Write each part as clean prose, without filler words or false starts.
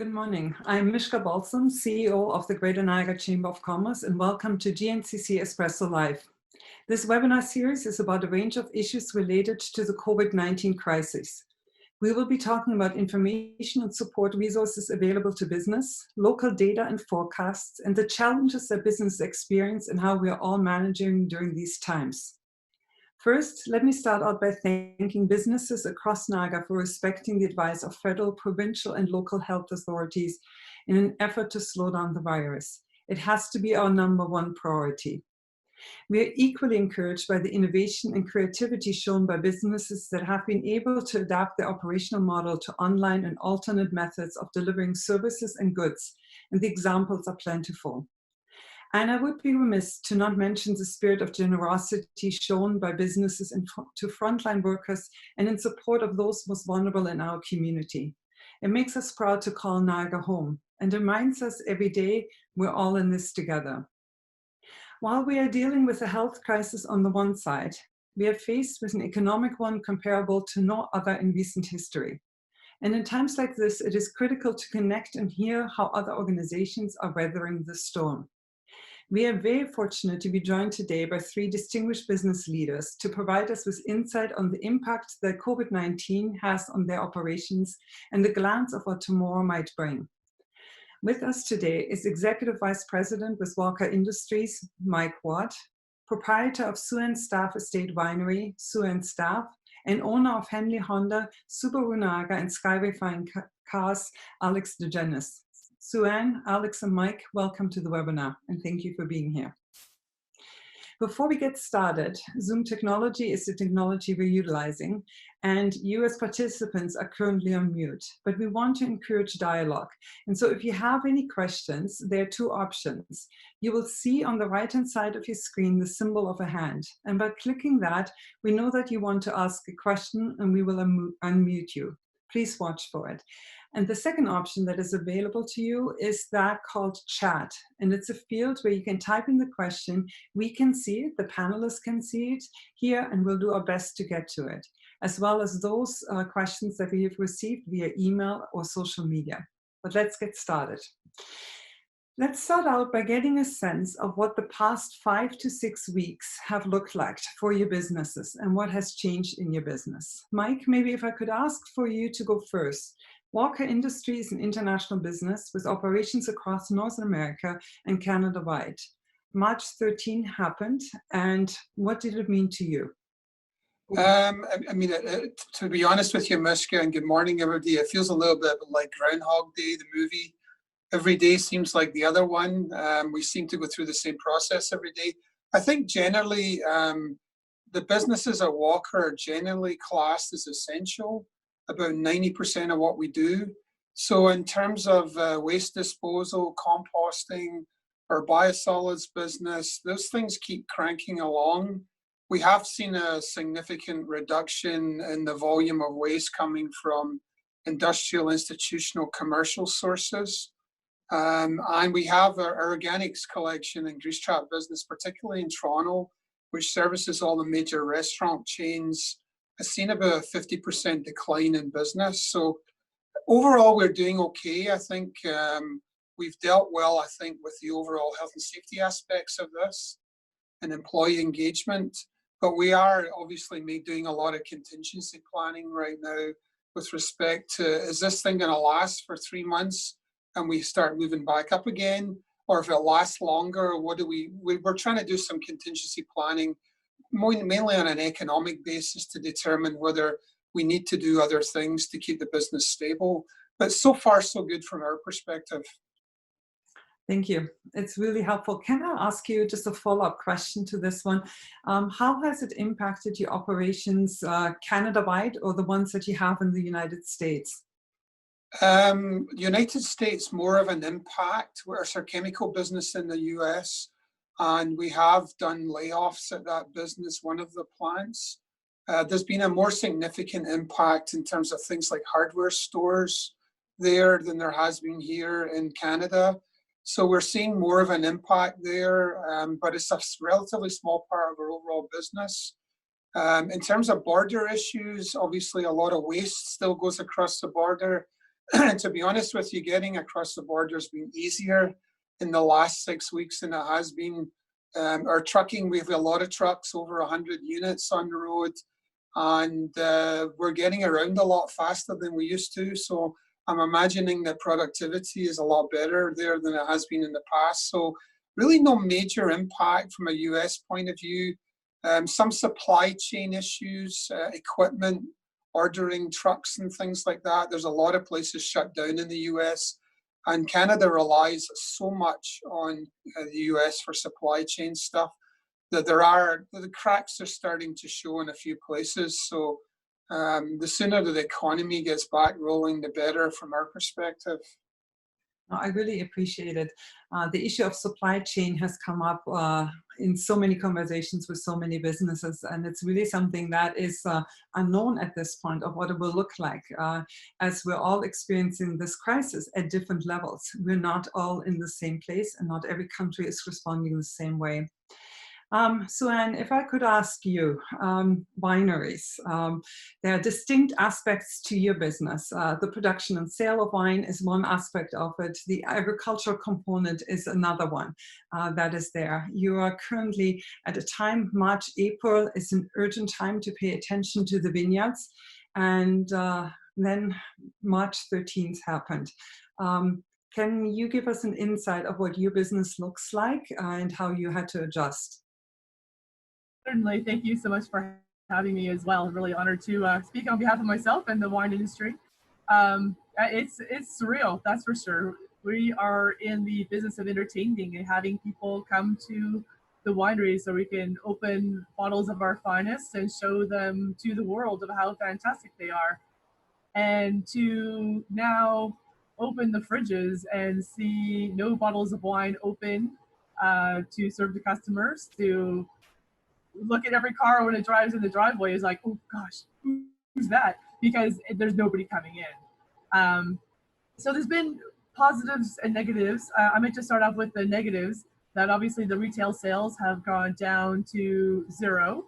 Good morning. I'm Mishka Balsom, CEO of the Greater Niagara Chamber of Commerce, and welcome to GNCC Espresso Live. This webinar series is about a range of issues related to the COVID-19 crisis. We will be talking about information and support resources available to business, local data and forecasts, and the challenges that business experience and how we are all managing during these times. First, let me start out by thanking businesses across Niagara for respecting the advice of federal, provincial, and local health authorities in an effort to slow down the virus. It has to be our #1 priority. We are equally encouraged by the innovation and creativity shown by businesses that have been able to adapt their operational model to online and alternate methods of delivering services and goods, and the examples are plentiful. And I would be remiss to not mention the spirit of generosity shown by businesses to frontline workers and in support of those most vulnerable in our community. It makes us proud to call Niagara home and reminds us every day we're all in this together. While we are dealing with a health crisis on the one side, we are faced with an economic one comparable to no other in recent history. And in times like this, it is critical to connect and hear how other organizations are weathering the storm. We are very fortunate to be joined today by 3 distinguished business leaders to provide us with insight on the impact that COVID-19 has on their operations and the glance of what tomorrow might bring. With us today is Executive Vice President with Walker Industries, Mike Watt, proprietor of Sue & Staff Estate Winery, Sue & Staff, and owner of Henley Honda, Subaru Niagara, and Skyway Fine Cars, Alex Digenis. Sue-Ann, Alex, and Mike, welcome to the webinar, and thank you for being here. Before we get started, Zoom technology is the technology we're utilizing, and you as participants are currently on mute, but we want to encourage dialogue. And so if you have any questions, there are 2 options. You will see on the right-hand side of your screen the symbol of a hand, and by clicking that, we know that you want to ask a question, and we will unmute you. Please watch for it. And the second option that is available to you is that called chat. And it's a field where you can type in the question. We can see it, the panelists can see it here, and we'll do our best to get to it, as well as those questions that we have received via email or social media. But let's get started. Let's start out by getting a sense of what the past 5 to 6 weeks have looked like for your businesses and what has changed in your business. Mike, maybe if I could ask for you to go first. Walker Industries is an international business with operations across North America and Canada-wide. March 13 happened, and what did it mean to you? To be honest with you, Mishka, and good morning, everybody, it feels a little bit like Groundhog Day, the movie. Every day seems like the other one. We seem to go through the same process every day. I think generally, the businesses at Walker are generally classed as essential. About 90% of what we do. So in terms of waste disposal, composting, our biosolids business, those things keep cranking along. We have seen a significant reduction in the volume of waste coming from industrial, institutional, commercial sources. And we have our organics collection and grease trap business, particularly in Toronto, which services all the major restaurant chains, has seen about a 50% decline in business. So overall, we're doing okay. I think we've dealt well, I think, with the overall health and safety aspects of this and employee engagement. But we are obviously doing a lot of contingency planning right now with respect to, is this thing going to last for 3 months and we start moving back up again? Or if it lasts longer, we're trying to do some contingency planning mainly on an economic basis to determine whether we need to do other things to keep the business stable. But so far, so good from our perspective. Thank you. It's really helpful. Can I ask you just a follow-up question to this one? How has it impacted your operations Canada-wide or the ones that you have in the United States? United States, more of an impact. We're our chemical business in the US. And we have done layoffs at that business, one of the plants. There's been a more significant impact in terms of things like hardware stores there than there has been here in Canada. So we're seeing more of an impact there, but it's a relatively small part of our overall business. In terms of border issues, obviously a lot of waste still goes across the border. to be honest with you, getting across the border has been easier in the last 6 weeks than it has been. Our trucking, we have a lot of trucks, over 100 units on the road, and we're getting around a lot faster than we used to. So I'm imagining that productivity is a lot better there than it has been in the past. So really no major impact from a US point of view. Some supply chain issues, equipment, ordering trucks and things like that. There's a lot of places shut down in the US, and Canada relies so much on the US for supply chain stuff that the cracks are starting to show in a few places. So the sooner that the economy gets back rolling, the better from our perspective. I really appreciate it. The issue of supply chain has come up in so many conversations with so many businesses, and it's really something that is unknown at this point of what it will look like, as we're all experiencing this crisis at different levels. We're not all in the same place, and not every country is responding the same way. Sue-Ann, if I could ask you, wineries, there are distinct aspects to your business. The production and sale of wine is one aspect of it. The agricultural component is another one that is there. You are currently at a time, March, April is an urgent time to pay attention to the vineyards. And then March 13th happened. Can you give us an insight of what your business looks like and how you had to adjust? Certainly. Thank you so much for having me as well. I'm really honored to speak on behalf of myself and the wine industry. It's surreal, that's for sure. We are in the business of entertaining and having people come to the winery so we can open bottles of our finest and show them to the world of how fantastic they are. And to now open the fridges and see no bottles of wine open to serve the customers, to look at every car when it drives in the driveway is like, oh gosh, who's that? Because there's nobody coming in. So there's been positives and negatives. I meant to start off with the negatives, that obviously the retail sales have gone down to zero.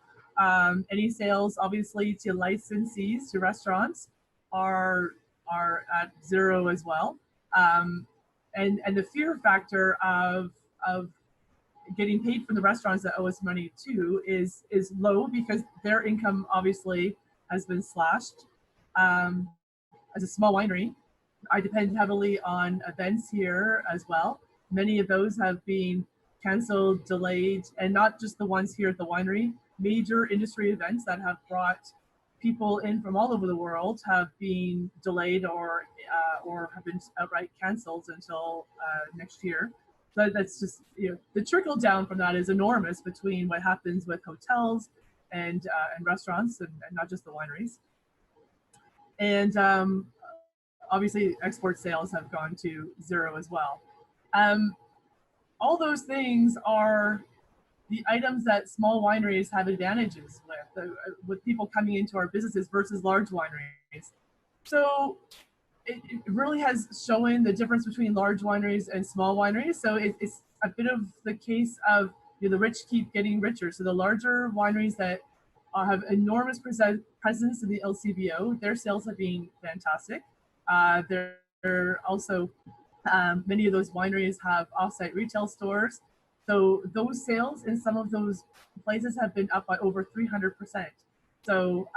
Any sales obviously to licensees, to restaurants, are at zero as well. And the fear factor of getting paid from the restaurants that owe us money too is low, because their income obviously has been slashed. As a small winery, I depend heavily on events here as well. Many of those have been canceled, delayed, and not just the ones here at the winery. Major industry events that have brought people in from all over the world have been delayed or have been outright canceled until next year. So that's just, the trickle down from that is enormous between what happens with hotels and restaurants, and not just the wineries. And obviously export sales have gone to zero as well. All those things are the items that small wineries have advantages with people coming into our businesses versus large wineries. So it really has shown the difference between large wineries and small wineries. So it's a bit of the case of, the rich keep getting richer. So the larger wineries that have enormous presence in the LCBO, their sales have been fantastic. They're also, many of those wineries have offsite retail stores. So those sales in some of those places have been up by over 300%. So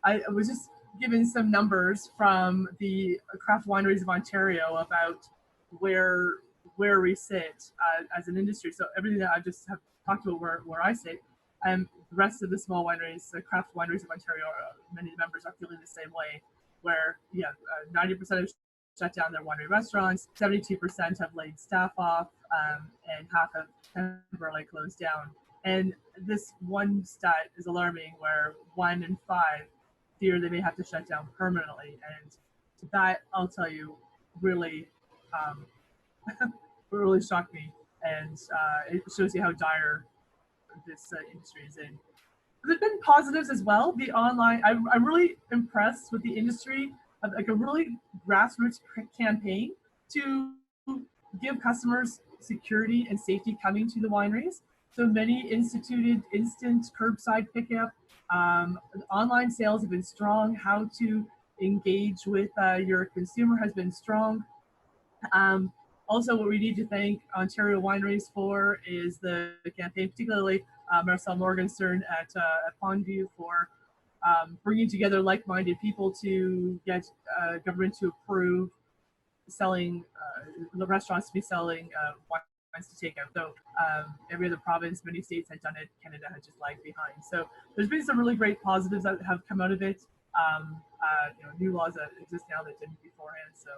I was just given some numbers from the Craft Wineries of Ontario about where we sit as an industry. So everything that I just have talked about where I sit, the rest of the small wineries, the Craft Wineries of Ontario, many members are feeling the same way, where 90% have shut down their winery restaurants, 72% have laid staff off, and half have temporarily closed down. And this one stat is alarming, where 1 in 5 fear they may have to shut down permanently. And that, I'll tell you, really really shocked me. And it shows you how dire this industry is in. There's been positives as well. The online, I'm really impressed with the industry of like a really grassroots campaign to give customers security and safety coming to the wineries. So many instituted instant curbside pickup. Online sales have been strong. How to engage with your consumer has been strong. Also, what we need to thank Ontario wineries for is the campaign, particularly Marcel Morgenstern at Pondview for bringing together like-minded people to get government to approve selling the restaurants to be selling wines to take out. So every other province, many states had done it. Canada had just lagged behind. So there's been some really great positives that have come out of it. New laws that exist now that didn't beforehand. So,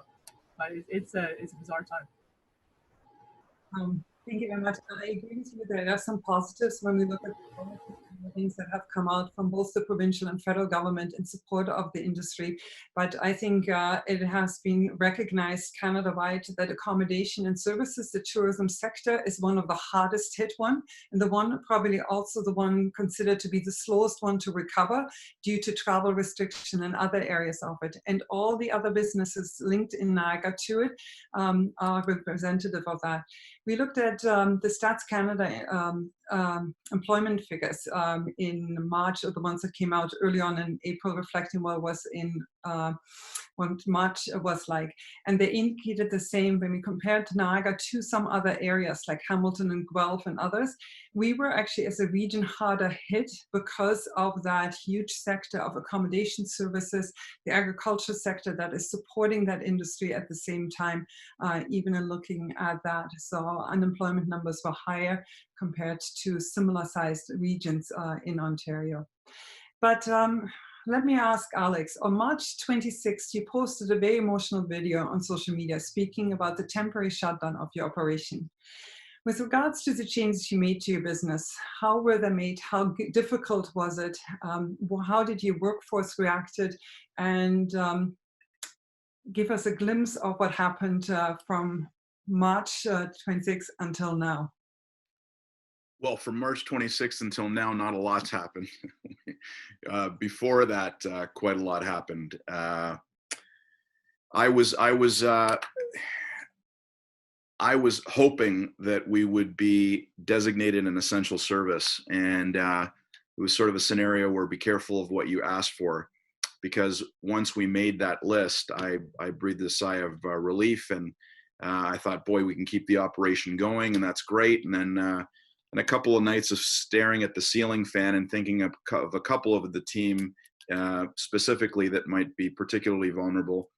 but it's a bizarre time. Thank you very much. I agree with you. There are some positives when we look at the things that have come out from both the provincial and federal government in support of the industry. But I think it has been recognized Canada-wide that accommodation and services, the tourism sector, is one of the hardest hit one, and the one probably also the one considered to be the slowest one to recover due to travel restriction and other areas of it. And all the other businesses linked in Niagara to it are representative of that. We looked at the Stats Canada employment figures in March, or the ones that came out early on in April, reflecting what was in what March was like. And they indicated the same when we compared Niagara to some other areas like Hamilton and Guelph and others. We were actually as a region harder hit because of that huge sector of accommodation services, the agriculture sector that is supporting that industry at the same time, even in looking at that. So unemployment numbers were higher compared to similar sized regions in Ontario. But let me ask Alex, on March 26th, you posted a very emotional video on social media speaking about the temporary shutdown of your operation. With regards to the changes you made to your business, how were they made? How difficult was it? How did your workforce reacted? And give us a glimpse of what happened from March 26th until now. Well, from March 26th until now, not a lot's happened. Before that, quite a lot happened. I was hoping that we would be designated an essential service, and it was sort of a scenario where be careful of what you ask for, because once we made that list, I breathed a sigh of relief, and I thought, boy, we can keep the operation going, and that's great. And then and a couple of nights of staring at the ceiling fan and thinking of a couple of the team specifically that might be particularly vulnerable.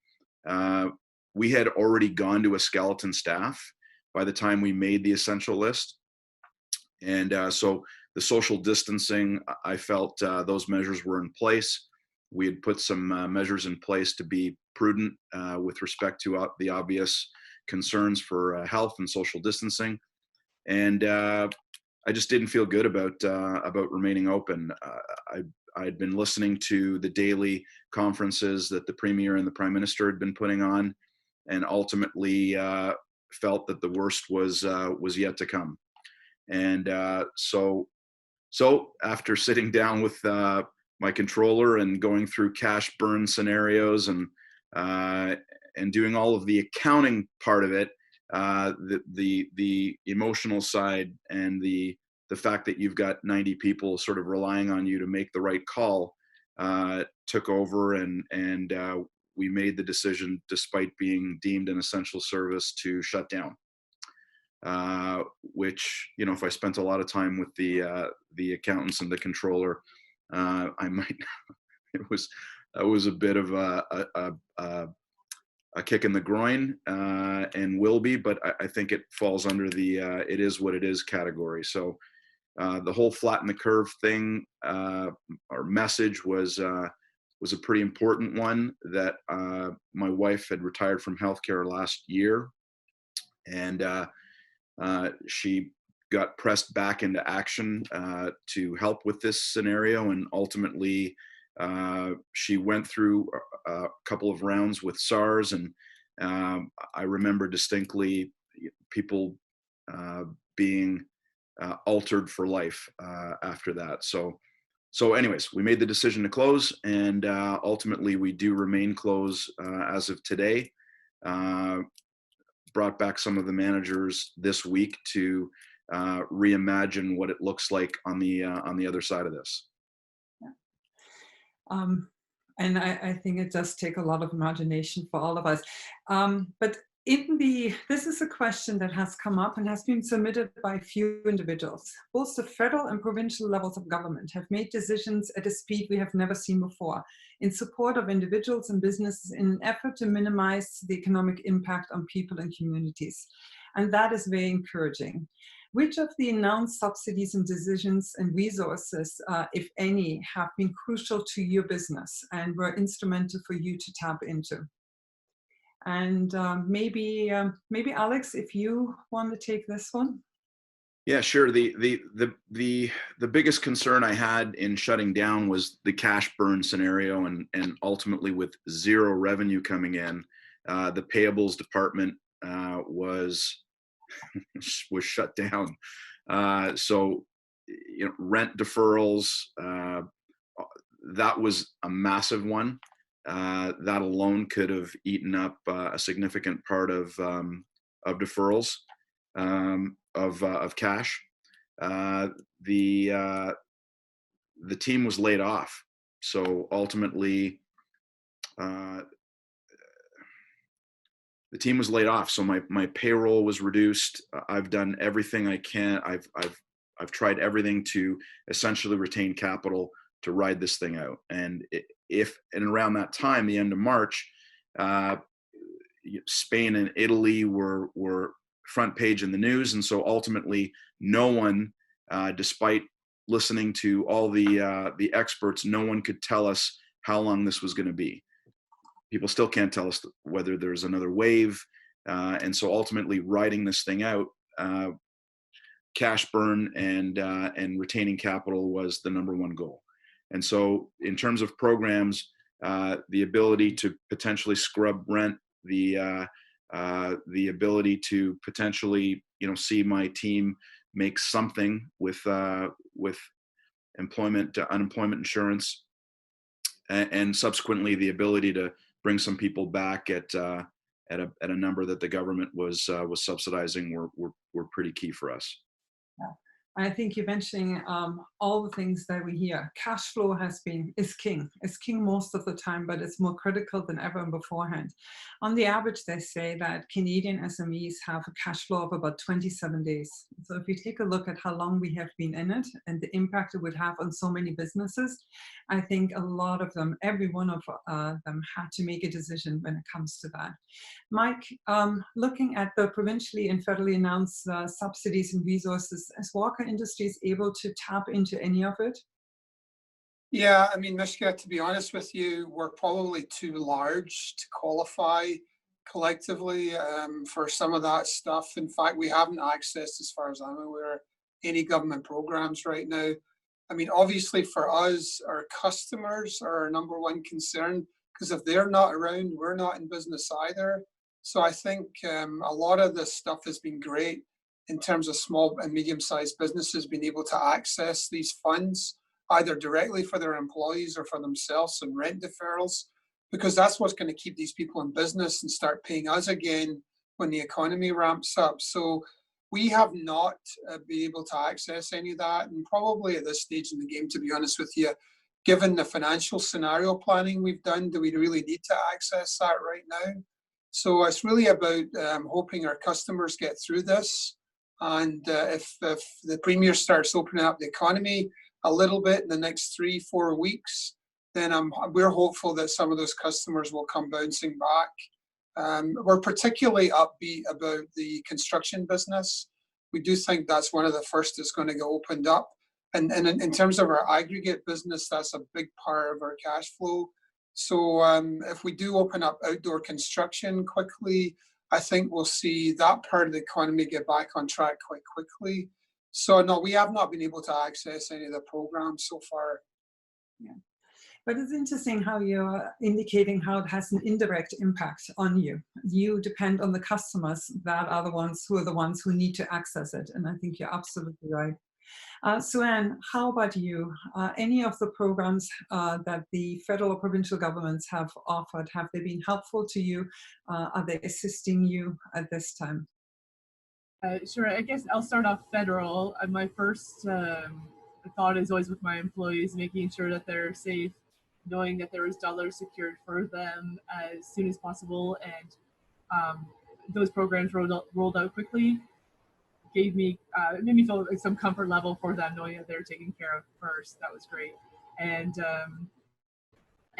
We had already gone to a skeleton staff by the time we made the essential list. And so the social distancing, I felt those measures were in place. We had put some measures in place to be prudent with respect to the obvious concerns for health and social distancing. And I just didn't feel good about remaining open. I'd been listening to the daily conferences that the Premier and the Prime Minister had been putting on, and ultimately felt that the worst was yet to come. And so after sitting down with my controller and going through cash burn scenarios and doing all of the accounting part of it, the emotional side and the fact that you've got 90 people sort of relying on you to make the right call took over, and we made the decision, despite being deemed an essential service, to shut down. Which, you know, if I spent a lot of time with the accountants and the controller, I might. It was a bit of a kick in the groin, and will be, but I think it falls under the it is what it is category. So the whole flatten the curve thing, our message was a pretty important one. That my wife had retired from healthcare last year, and she got pressed back into action to help with this scenario, and ultimately she went through a couple of rounds with SARS, and I remember distinctly people being altered for life after that. So anyways, we made the decision to close, and ultimately we do remain closed as of today. Brought back some of the managers this week to reimagine what it looks like on the other side of this. And I think it does take a lot of imagination for all of us. But this is a question that has come up and has been submitted by a few individuals. Both the federal and provincial levels of government have made decisions at a speed we have never seen before in support of individuals and businesses in an effort to minimize the economic impact on people and communities. And that is very encouraging. Which of the announced subsidies and decisions and resources, if any, have been crucial to your business and were instrumental for you to tap into? And maybe Alex, if you want to take this one. Yeah, sure. The biggest concern I had in shutting down was the cash burn scenario, and ultimately with zero revenue coming in, the payables department was shut down. So, rent deferrals, that was a massive one. That alone could have eaten up a significant part of deferrals of cash. The team was laid off, so ultimately the team was laid off. So my payroll was reduced. I've done everything I can. I've tried everything to essentially retain capital to ride this thing out. And around that time, the end of March, Spain and Italy were front page in the news. And so ultimately no one, despite listening to all the experts, no one could tell us how long this was going to be. People still can't tell us whether there's another wave. And so ultimately riding this thing out, cash burn and retaining capital was the number one goal. And so in terms of programs, the ability to potentially scrub rent, the ability to potentially, see my team make something with unemployment insurance, and subsequently the ability to bring some people back at a number that the government was subsidizing were pretty key for us. Yeah. I think you're mentioning all the things that we hear. Cash flow is king. It's king most of the time, but it's more critical than ever beforehand. On the average, they say that Canadian SMEs have a cash flow of about 27 days. So if you take a look at how long we have been in it and the impact it would have on so many businesses, I think a lot of them, every one of them had to make a decision when it comes to that. Mike, looking at the provincially and federally announced subsidies and resources, is Walker Industries able to tap into any of it? Yeah, I mean, Mishka, to be honest with you, we're probably too large to qualify collectively for some of that stuff. In fact, we haven't accessed, as far as I'm aware, any government programs right now. I mean, obviously for us, our customers are our number one concern, because if they're not around, we're not in business either. So I think a lot of this stuff has been great in terms of small and medium-sized businesses being able to access these funds, either directly for their employees or for themselves, and rent deferrals, because that's what's going to keep these people in business and start paying us again when the economy ramps up. So we have not been able to access any of that, and probably at this stage in the game, to be honest with you, given the financial scenario planning we've done, do we really need to access that right now? So it's really about hoping our customers get through this. And if the Premier starts opening up the economy a little bit in the next 3-4 weeks, then we're hopeful that some of those customers will come bouncing back. We're particularly upbeat about the construction business. We do think that's one of the first that's going to get opened up. And in terms of our aggregate business, that's a big part of our cash flow. So if we do open up outdoor construction quickly, I think we'll see that part of the economy get back on track quite quickly. So no, we have not been able to access any of the programs so far. Yeah. But it's interesting how you're indicating how it has an indirect impact on you. You depend on the customers that are the ones who need to access it. And I think you're absolutely right. Sue-Ann, how about you? Any of the programs that the federal or provincial governments have offered, have they been helpful to you? Are they assisting you at this time? Sure, I guess I'll start off federal. My first thought is always with my employees, making sure that they're safe knowing that there was dollars secured for them as soon as possible, and those programs rolled out quickly, gave me it made me feel like some comfort level for them, knowing that they're taken care of first. That was great. And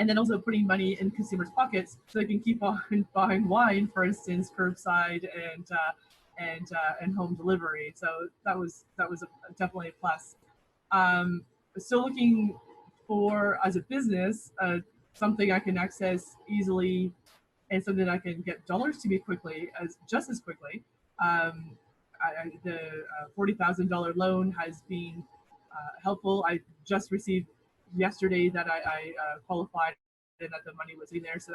then also putting money in consumers' pockets so they can keep on buying wine, for instance, curbside and home delivery. So that was definitely a plus. Still looking for, as a business, something I can access easily and something I can get dollars to me quickly, just as quickly. The $40,000 loan has been helpful. I just received yesterday that I qualified and that the money was in there, so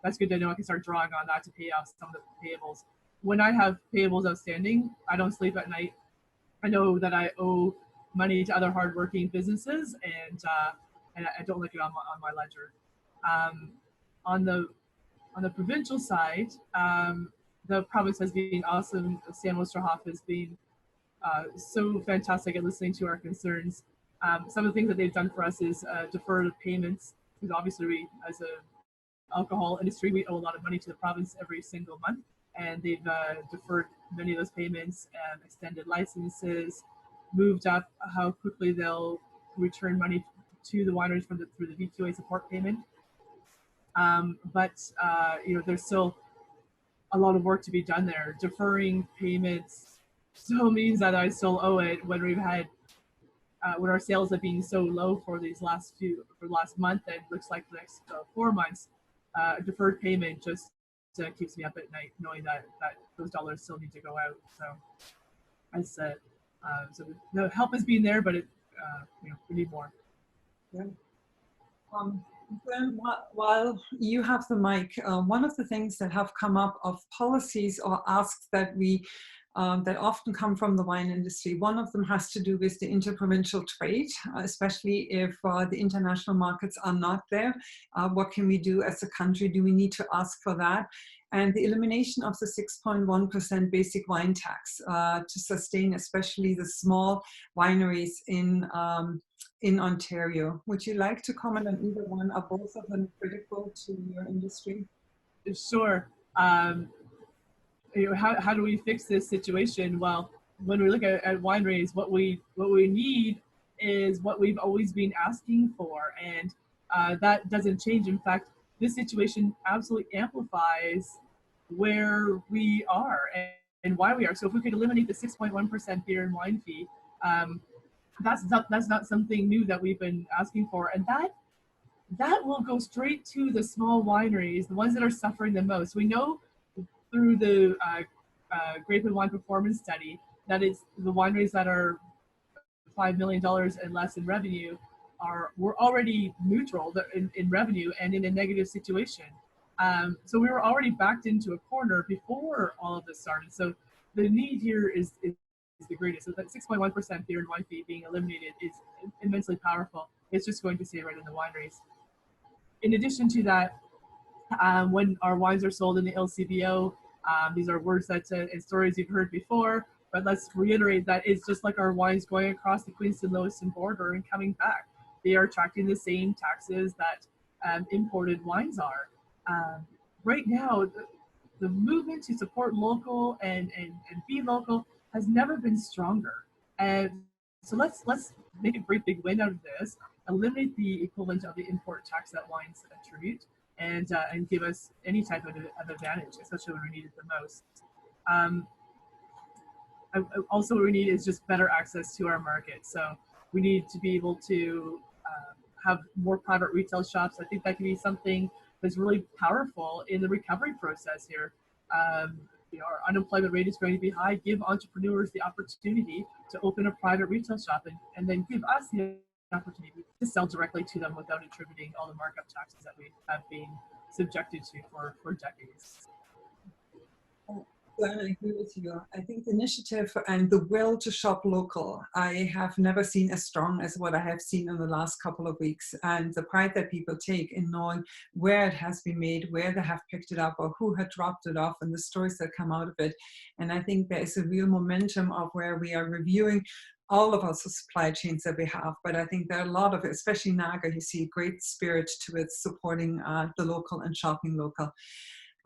that's good to know. I can start drawing on that to pay off some of the payables. When I have payables outstanding, I don't sleep at night. I know that I owe money to other hardworking businesses, and I don't look it on my ledger. On the provincial side, the province has been awesome. Stan Westerhoff has been so fantastic at listening to our concerns. Some of the things that they've done for us is defer the payments, because obviously we, as a alcohol industry, we owe a lot of money to the province every single month, and they've deferred many of those payments and extended licenses, moved up how quickly they'll return money to the wineries through the VQA support payment. But there's still a lot of work to be done there. Deferring payments still means that I still owe it when we've had when our sales have been so low for the last month, and looks like the next 4 months. Deferred payment just keeps me up at night, knowing that those dollars still need to go out. So as said, so the help has been there, but we need more. Yeah. Glenn, while you have the mic, one of the things that have come up of policies or asks that that often come from the wine industry, one of them has to do with the interprovincial trade, especially if the international markets are not there. What can we do as a country? Do we need to ask for that? And the elimination of the 6.1% basic wine tax to sustain especially the small wineries in Ontario. Would you like to comment on either one? Are both of them critical to your industry? Sure. How do we fix this situation? Well, when we look at wineries, what we need is what we've always been asking for, and that doesn't change. In fact, this situation absolutely amplifies where we are and why we are. So if we could eliminate the 6.1% beer and wine fee, that's not something new that we've been asking for, and that will go straight to the small wineries, the ones that are suffering the most. We know through the Grape and Wine Performance Study that it's the wineries that are $5 million and less in revenue were already neutral in revenue and in a negative situation. So we were already backed into a corner before all of this started. So the need here is the greatest. So that 6.1% beer and wine fee being eliminated is immensely powerful. It's just going to stay right in the wineries. In addition to that, when our wines are sold in the LCBO, these are words and stories you've heard before, but let's reiterate that it's just like our wines going across the Queenston-Lewiston border and coming back. They are attracting the same taxes that imported wines are. Right now, the movement to support local and be local has never been stronger. And so let's make a great big win out of this, eliminate the equivalent of the import tax that wines attribute, and give us any type of advantage, especially when we need it the most. Also, what we need is just better access to our market. So we need to be able to have more private retail shops. I think that can be something that's really powerful in the recovery process here. Our unemployment rate is going to be high. Give entrepreneurs the opportunity to open a private retail shop and then give us the opportunity to sell directly to them without attributing all the markup taxes that we have been subjected to for decades. Glenn, I agree with you. I think the initiative and the will to shop local, I have never seen as strong as what I have seen in the last couple of weeks. And the pride that people take in knowing where it has been made, where they have picked it up, or who had dropped it off, and the stories that come out of it. And I think there is a real momentum of where we are reviewing all of us the supply chains that we have, but I think there are a lot of, especially Niagara, you see great spirit to it, supporting the local and shopping local.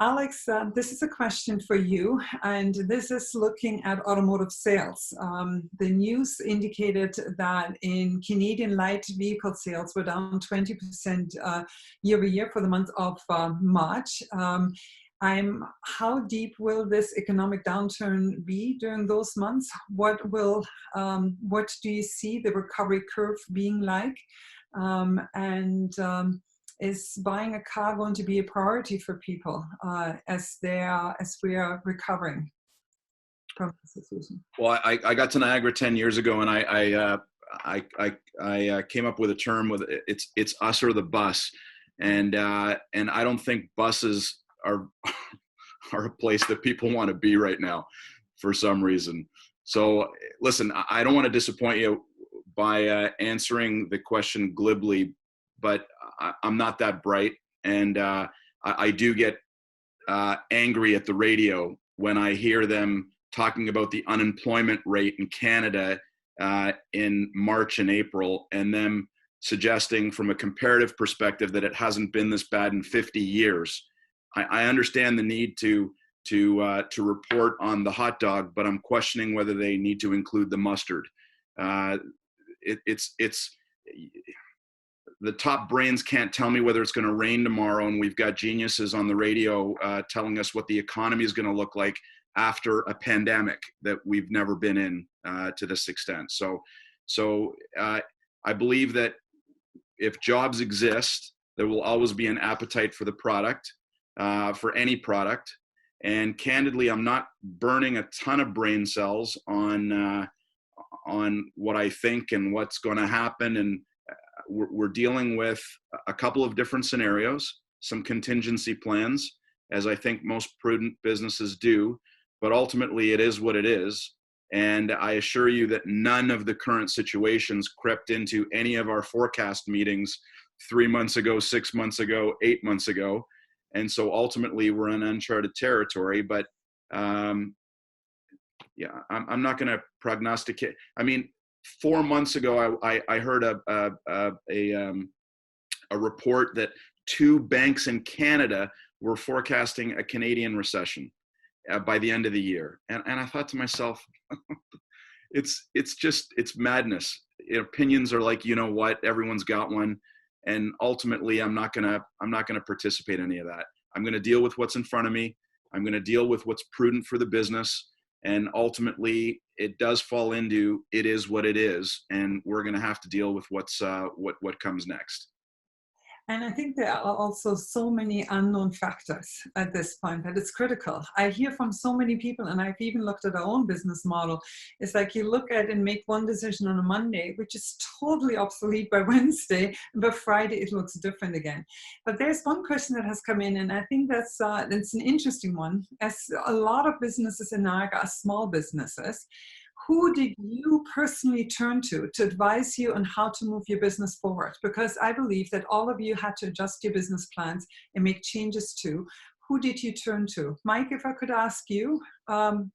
Alex, this is a question for you, and this is looking at automotive sales. The news indicated that in Canadian light vehicle sales were down 20% year over year for the month of March. How deep will this economic downturn be during those months? What do you see the recovery curve being like? Is buying a car going to be a priority for people as we are recovering from the situation? Well, I got to Niagara 10 years ago, and I came up with a term with it's us or the bus, and I don't think buses are a place that people want to be right now for some reason. So listen, I don't want to disappoint you by answering the question glibly, but I'm not that bright, and I do get angry at the radio when I hear them talking about the unemployment rate in Canada in March and April, and them suggesting from a comparative perspective that it hasn't been this bad in 50 years. I understand the need to report on the hot dog, but I'm questioning whether they need to include the mustard. It's the top brains can't tell me whether it's going to rain tomorrow, and we've got geniuses on the radio telling us what the economy is going to look like after a pandemic that we've never been in to this extent. So I believe that if jobs exist, there will always be an appetite for the product, for any product. And candidly, I'm not burning a ton of brain cells on what I think and what's going to happen. And we're dealing with a couple of different scenarios, some contingency plans, as I think most prudent businesses do, but ultimately it is what it is. And I assure you that none of the current situations crept into any of our forecast meetings 3 months ago, 6 months ago, 8 months ago. And so ultimately we're in uncharted territory, but I'm not going to prognosticate. I mean, 4 months ago, I heard a report that 2 banks in Canada were forecasting a Canadian recession by the end of the year. And I thought to myself, it's madness. Opinions are like, you know what, everyone's got one. And ultimately, I'm not gonna participate in any of that. I'm gonna deal with what's in front of me. I'm gonna deal with what's prudent for the business. And ultimately, it does fall into it is what it is, and we're gonna have to deal with what comes next. And I think there are also so many unknown factors at this point that it's critical. I hear from so many people, and I've even looked at our own business model. It's like you look at and make one decision on a Monday, which is totally obsolete by Wednesday, and by Friday it looks different again. But there's one question that has come in, and I think that's an interesting one. As a lot of businesses in Niagara are small businesses, who did you personally turn to advise you on how to move your business forward? Because I believe that all of you had to adjust your business plans and make changes too. Who did you turn to? Mike, if I could ask you,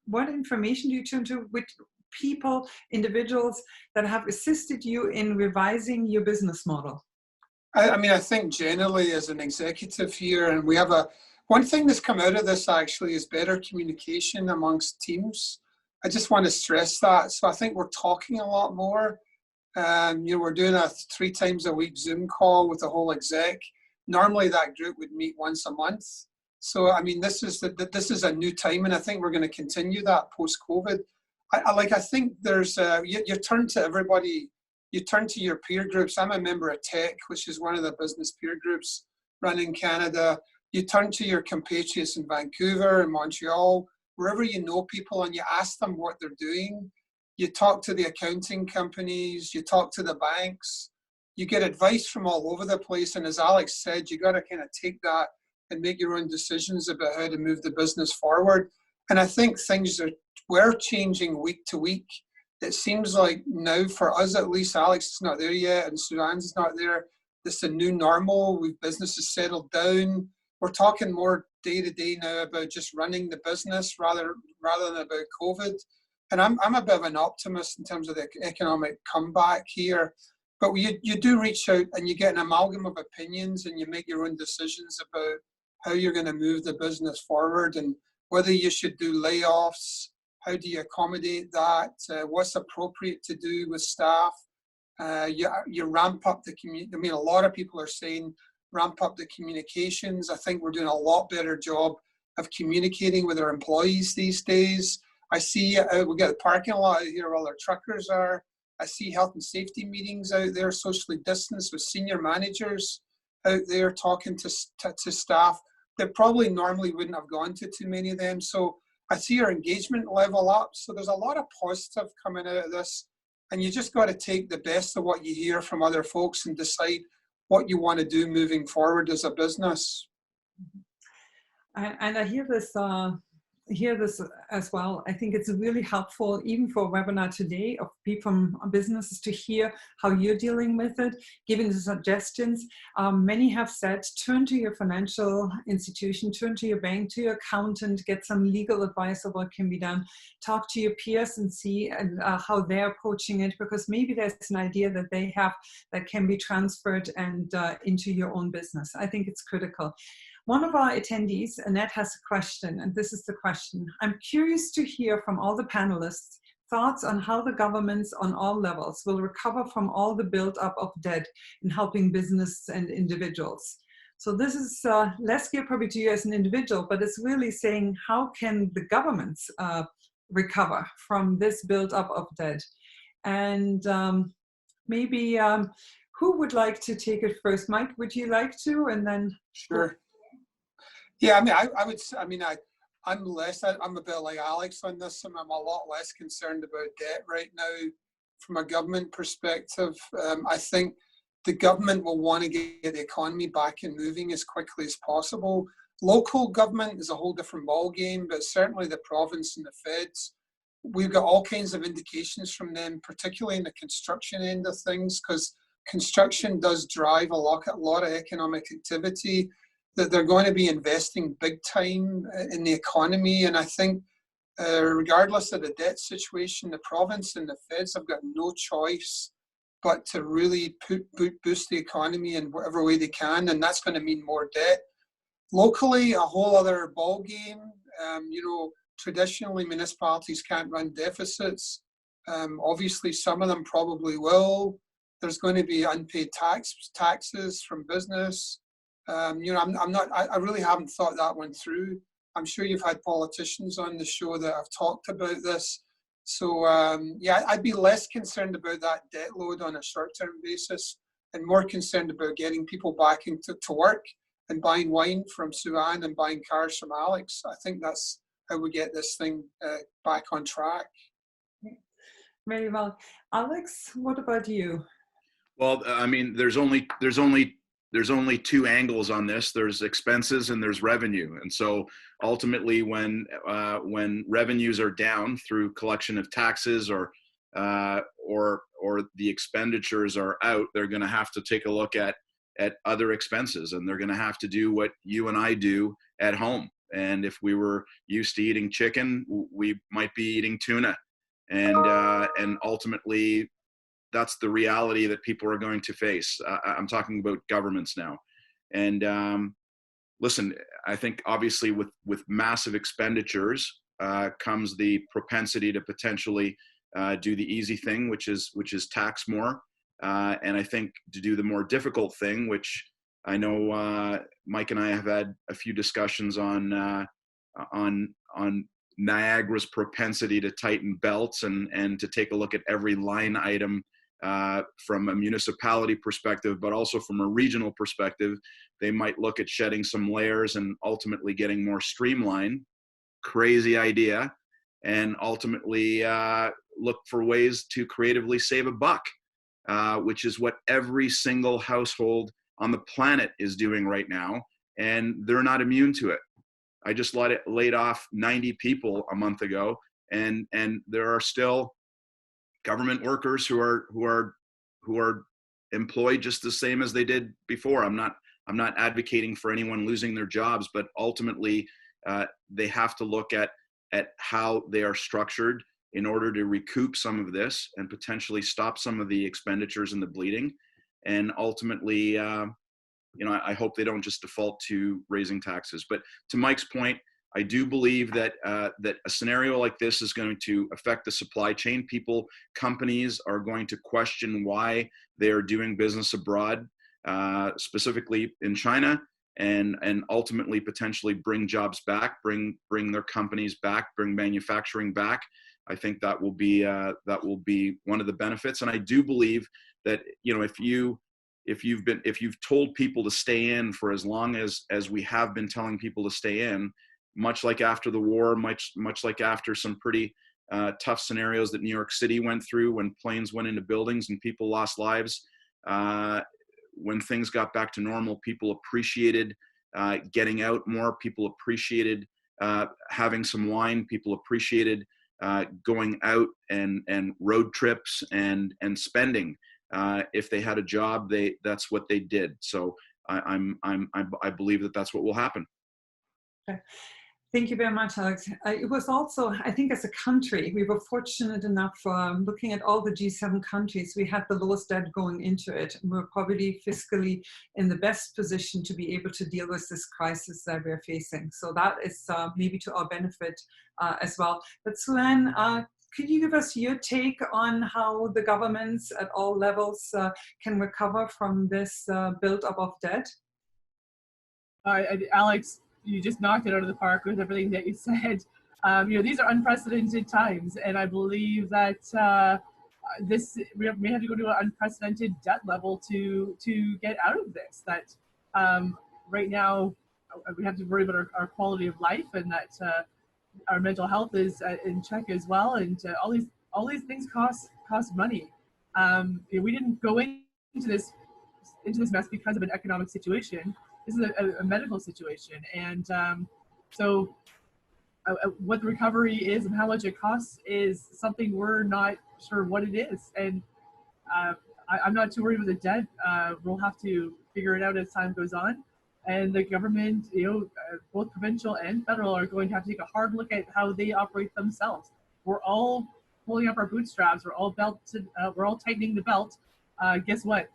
what information do you turn to with people, individuals that have assisted you in revising your business model? I think generally as an executive here, and we have one thing that's come out of this actually is better communication amongst teams. I just want to stress that. So I think we're talking a lot more. We're doing a 3 times a week Zoom call with the whole exec. Normally that group would meet once a month. So I mean, this is a new time, and I think we're going to continue that post-COVID. I think there's you turn to everybody. You turn to your peer groups. I'm a member of TEC, which is one of the business peer groups run in Canada. You turn to your compatriots in Vancouver and Montreal, wherever you know people, and you ask them what they're doing. You talk to the accounting companies, you talk to the banks, you get advice from all over the place. And as Alex said, you got to kind of take that and make your own decisions about how to move the business forward. And I think things were changing week to week. It seems like now, for us at least, Alex is not there yet, and Suzanne's not there. This is a new normal. We've businesses settled down. We're talking more day to day now about just running the business rather than about COVID. And I'm a bit of an optimist in terms of the economic comeback here. But you do reach out and you get an amalgam of opinions and you make your own decisions about how you're going to move the business forward and whether you should do layoffs, how do you accommodate that, what's appropriate to do with staff. You ramp up the community. I mean, a lot of people are saying ramp up the communications. I think we're doing a lot better job of communicating with our employees these days. I see we got a parking lot out here where all our truckers are. I see health and safety meetings out there, socially distanced with senior managers out there talking to staff that probably normally wouldn't have gone to too many of them. So I see our engagement level up. So there's a lot of positive coming out of this. And you just got to take the best of what you hear from other folks and decide what you want to do moving forward as a business. And I hear this as well. I think it's really helpful, even for a webinar today, of people from businesses to hear how you're dealing with it, giving the suggestions. Many have said, turn to your financial institution, turn to your bank, to your accountant, get some legal advice of what can be done, talk to your peers and see how they're approaching it, because maybe there's an idea that they have that can be transferred and into your own business. I think it's critical. One of our attendees, Annette, has a question, and this is the question. I'm curious to hear from all the panelists thoughts on how the governments on all levels will recover from all the build-up of debt in helping business and individuals. So this is less geared probably to you as an individual, but it's really saying how can the governments recover from this build-up of debt? And maybe who would like to take it first? Mike, would you like to? And then sure. Yeah, I mean, I would. I mean, I'm a bit like Alex on this. I'm a lot less concerned about debt right now from a government perspective. I think the government will want to get the economy back and moving as quickly as possible. Local government is a whole different ballgame, but certainly the province and the feds, we've got all kinds of indications from them, particularly in the construction end of things, because construction does drive a lot of economic activity, that they're going to be investing big time in the economy. And I think regardless of the debt situation, the province and the feds have got no choice but to really boost the economy in whatever way they can. And that's going to mean more debt. Locally, a whole other ball game. Traditionally, municipalities can't run deficits. Obviously, some of them probably will. There's going to be unpaid taxes from business. I really haven't thought that one through. I'm sure you've had politicians on the show that have talked about this. So I'd be less concerned about that debt load on a short-term basis and more concerned about getting people back into work and buying wine from Sue-Ann and buying cars from Alex. I think that's how we get this thing back on track. Very well. Alex, what about you? Well, I mean, there's only two angles on this. There's expenses and there's revenue. And so ultimately when revenues are down through collection of taxes or the expenditures are out, they're going to have to take a look at other expenses, and they're going to have to do what you and I do at home. And if we were used to eating chicken, we might be eating tuna. And ultimately, that's the reality that people are going to face. I'm talking about governments now. And listen, I think obviously with massive expenditures comes the propensity to potentially do the easy thing, which is tax more. And I think to do the more difficult thing, which I know Mike and I have had a few discussions on Niagara's propensity to tighten belts and to take a look at every line item from a municipality perspective, but also from a regional perspective. They might look at shedding some layers and ultimately getting more streamlined. Crazy idea. And ultimately look for ways to creatively save a buck, which is what every single household on the planet is doing right now. And they're not immune to it. I just laid off 90 people a month ago, and there are still government workers who are employed just the same as they did before. I'm not advocating for anyone losing their jobs, but ultimately they have to look at how they are structured. in order to recoup some of this and potentially stop some of the expenditures and the bleeding. And ultimately, I hope they don't just default to raising taxes. But to Mike's point, I do believe that that a scenario like this is going to affect the supply chain. Companies are going to question why they are doing business abroad, specifically in China, and ultimately potentially bring jobs back, bring their companies back, bring manufacturing back. I think that will be one of the benefits. And I do believe that, if you've told people to stay in for as long as we have been telling people to stay in, much like after the war, much like after some pretty tough scenarios that New York City went through when planes went into buildings and people lost lives, when things got back to normal, people appreciated getting out more. People appreciated having some wine. People appreciated going out and road trips and spending. If they had a job, that's what they did. So I believe that that's what will happen. Okay. Thank you very much, Alex. It was also, I think, as a country, we were fortunate enough, looking at all the G7 countries, we had the lowest debt going into it. And we're probably fiscally in the best position to be able to deal with this crisis that we're facing. So that is maybe to our benefit as well. But Sue-Ann, could you give us your take on how the governments at all levels can recover from this build-up of debt? Alex, you just knocked it out of the park with everything that you said. These are unprecedented times, and I believe that we may have to go to an unprecedented debt level to get out of this. That right now we have to worry about our quality of life, and that our mental health is in check as well. And all these things cost money. We didn't go into this mess because of an economic situation. This is a medical situation, and so what the recovery is and how much it costs is something we're not sure what it is. And I'm not too worried with the debt. We'll have to figure it out as time goes on. And the government, both provincial and federal, are going to have to take a hard look at how they operate themselves. We're all pulling up our bootstraps. We're all tightening the belt. Guess what?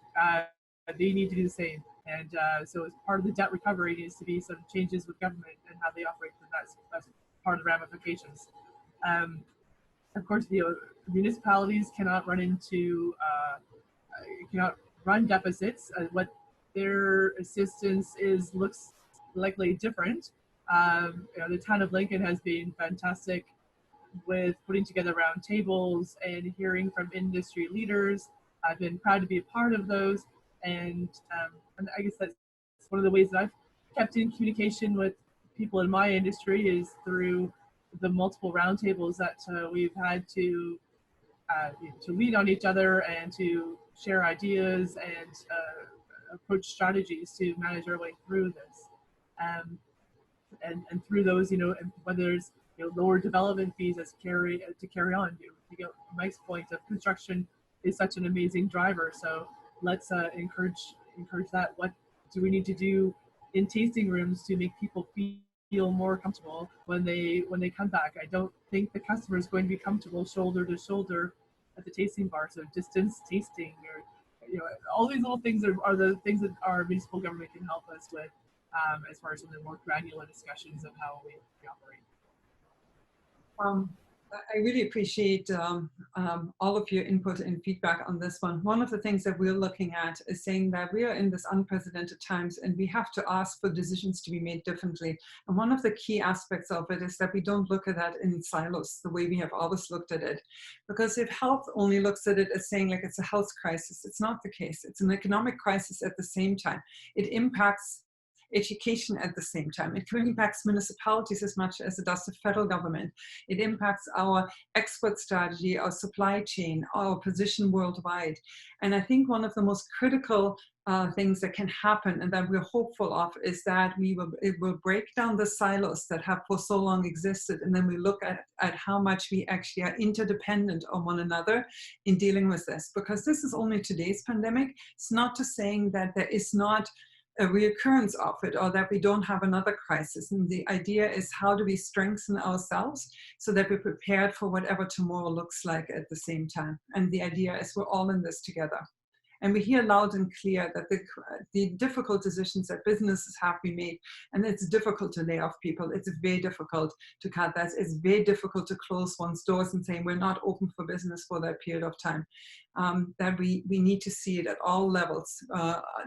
They need to do the same. And so as part of the debt recovery needs to be some changes with government and how they operate. That's part of the ramifications. Of course, municipalities cannot run deficits. What their assistance looks likely different. The town of Lincoln has been fantastic with putting together round tables and hearing from industry leaders. I've been proud to be a part of those. And I guess that's one of the ways that I've kept in communication with people in my industry is through the multiple roundtables that we've had to lean on each other and to share ideas and approach strategies to manage our way through this. And through those, whether there's lower development fees to carry on. To get Mike's point of construction is such an amazing driver. So let's encourage that. What do we need to do in tasting rooms to make people feel more comfortable when they come back? I don't think the customer is going to be comfortable shoulder to shoulder at the tasting bar. So distance tasting, or all these little things are the things that our municipal government can help us with, as far as some of the more granular discussions of how we operate. I really appreciate all of your input and feedback on this one. One of the things that we're looking at is saying that we are in this unprecedented times and we have to ask for decisions to be made differently. And one of the key aspects of it is that we don't look at that in silos the way we have always looked at it. Because if health only looks at it as saying like it's a health crisis, it's not the case. It's an economic crisis at the same time. It impacts education at the same time. It impacts municipalities as much as it does the federal government. It impacts our export strategy, our supply chain, our position worldwide. And I think one of the most critical things that can happen and that we're hopeful of is that it will break down the silos that have for so long existed, and then we look at how much we actually are interdependent on one another in dealing with this. Because this is only today's pandemic. It's not to saying that there is not a reoccurrence of it, or that we don't have another crisis. And the idea is, how do we strengthen ourselves so that we're prepared for whatever tomorrow looks like at the same time? And the idea is we're all in this together. And we hear loud and clear that the difficult decisions that businesses have to be made, and it's difficult to lay off people. It's very difficult to cut that. It's very difficult to close one's doors and say, we're not open for business for that period of time. That we need to see it at all levels,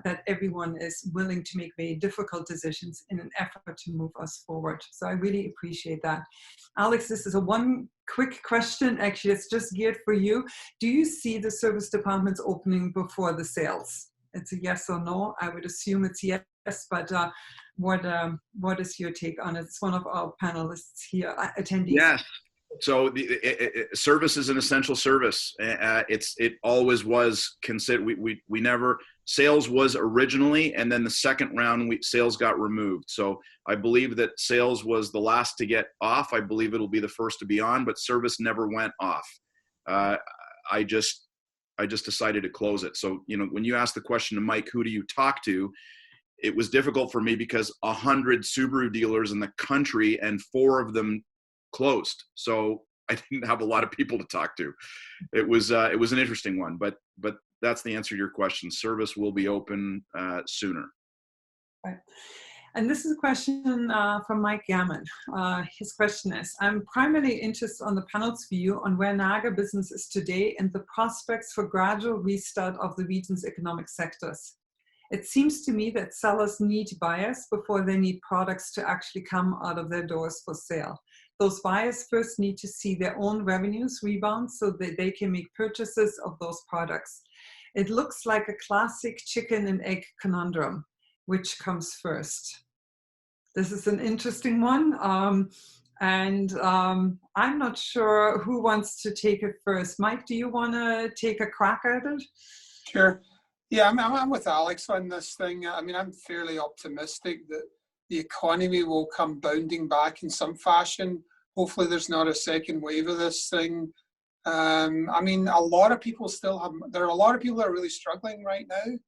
that everyone is willing to make very difficult decisions in an effort to move us forward. So I really appreciate that. Alex, this is one quick question. Actually, it's just geared for you. Do you see the service departments opening before the sales? It's a yes or no. I would assume it's yes, but what is your take on it? It's one of our panelists here, attendees. Yes. So the service is an essential service. It always was considered. We never, sales was originally, and then the second round sales got removed. So I believe that sales was the last to get off. I believe it'll be the first to be on, but service never went off. I just decided to close it. So, when you asked the question to Mike, who do you talk to? It was difficult for me because 100 Subaru dealers in the country and 4 of them closed. So I didn't have a lot of people to talk to. It was an interesting one, but that's the answer to your question. Service will be open sooner. Right. And this is a question from Mike Gammon. His question is, I'm primarily interested on the panel's view on where Niagara business is today and the prospects for gradual restart of the region's economic sectors. It seems to me that sellers need buyers before they need products to actually come out of their doors for sale. Those buyers first need to see their own revenues rebound so that they can make purchases of those products. It looks like a classic chicken and egg conundrum. Which comes first? This is an interesting one. I'm not sure who wants to take it first. Mike, do you want to take a crack at it? Sure. Yeah, I'm with Alex on this thing. I mean, I'm fairly optimistic that the economy will come bounding back in some fashion. Hopefully there's not a second wave of this thing. I mean, a lot of people there are a lot of people that are really struggling right now,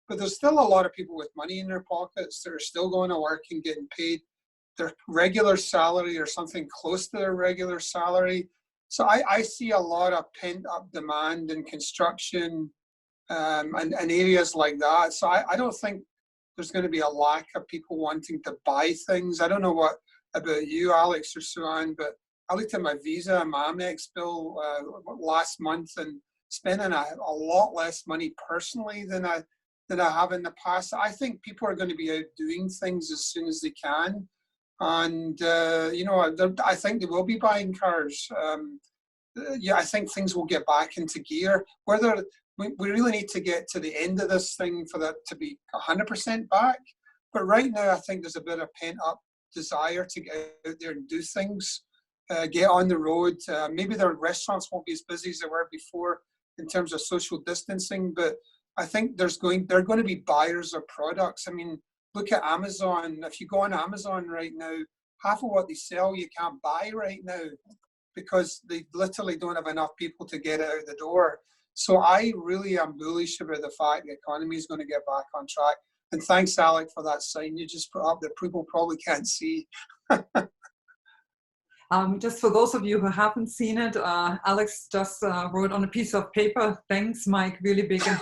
but there's still a lot of people with money in their pockets that are still going to work and getting paid their regular salary or something close to their regular salary. So I see a lot of pent up demand in construction and areas like that. So I don't think there's going to be a lack of people wanting to buy things. I don't know what about you, Alex or Suan, but I looked at my Visa and my Amex bill last month and spending a lot less money personally than I have in the past. I think people are going to be out doing things as soon as they can. And, I think they will be buying cars. I think things will get back into gear. Whether we really need to get to the end of this thing for that to be 100% back. But right now, I think there's a bit of pent-up desire to get out there and do things, get on the road. Maybe their restaurants won't be as busy as they were before in terms of social distancing, but I think there are going to be buyers of products. I mean, look at Amazon. If you go on Amazon right now, half of what they sell you can't buy right now because they literally don't have enough people to get it out the door. So I really am bullish about the fact the economy is going to get back on track. And thanks, Alec, for that sign you just put up that people probably can't see. Just for those of you who haven't seen it, Alex just wrote on a piece of paper, thanks, Mike, really big to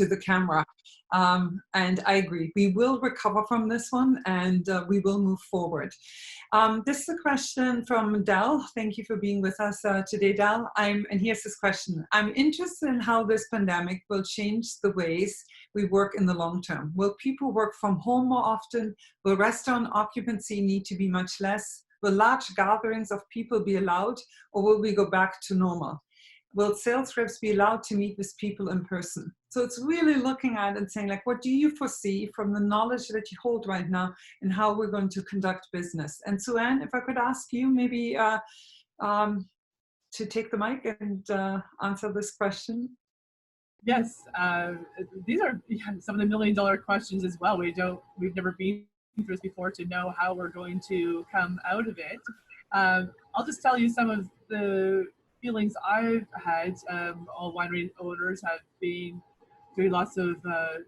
the camera. And I agree, we will recover from this one and we will move forward. This is a question from Dal. Thank you for being with us today, Dal. And here's this question. I'm interested in how this pandemic will change the ways we work in the long term. Will people work from home more often? Will restaurant occupancy need to be much less? Will large gatherings of people be allowed, or will we go back to normal? Will sales reps be allowed to meet with people in person? So it's really looking at and saying, like, what do you foresee from the knowledge that you hold right now and how we're going to conduct business? And Suan, if I could ask you maybe to take the mic and answer this question. Yes, these are some of the million-dollar questions as well. We've never been through this before to know how we're going to come out of it. I'll just tell you some of the feelings I've had. All winery owners have been doing lots of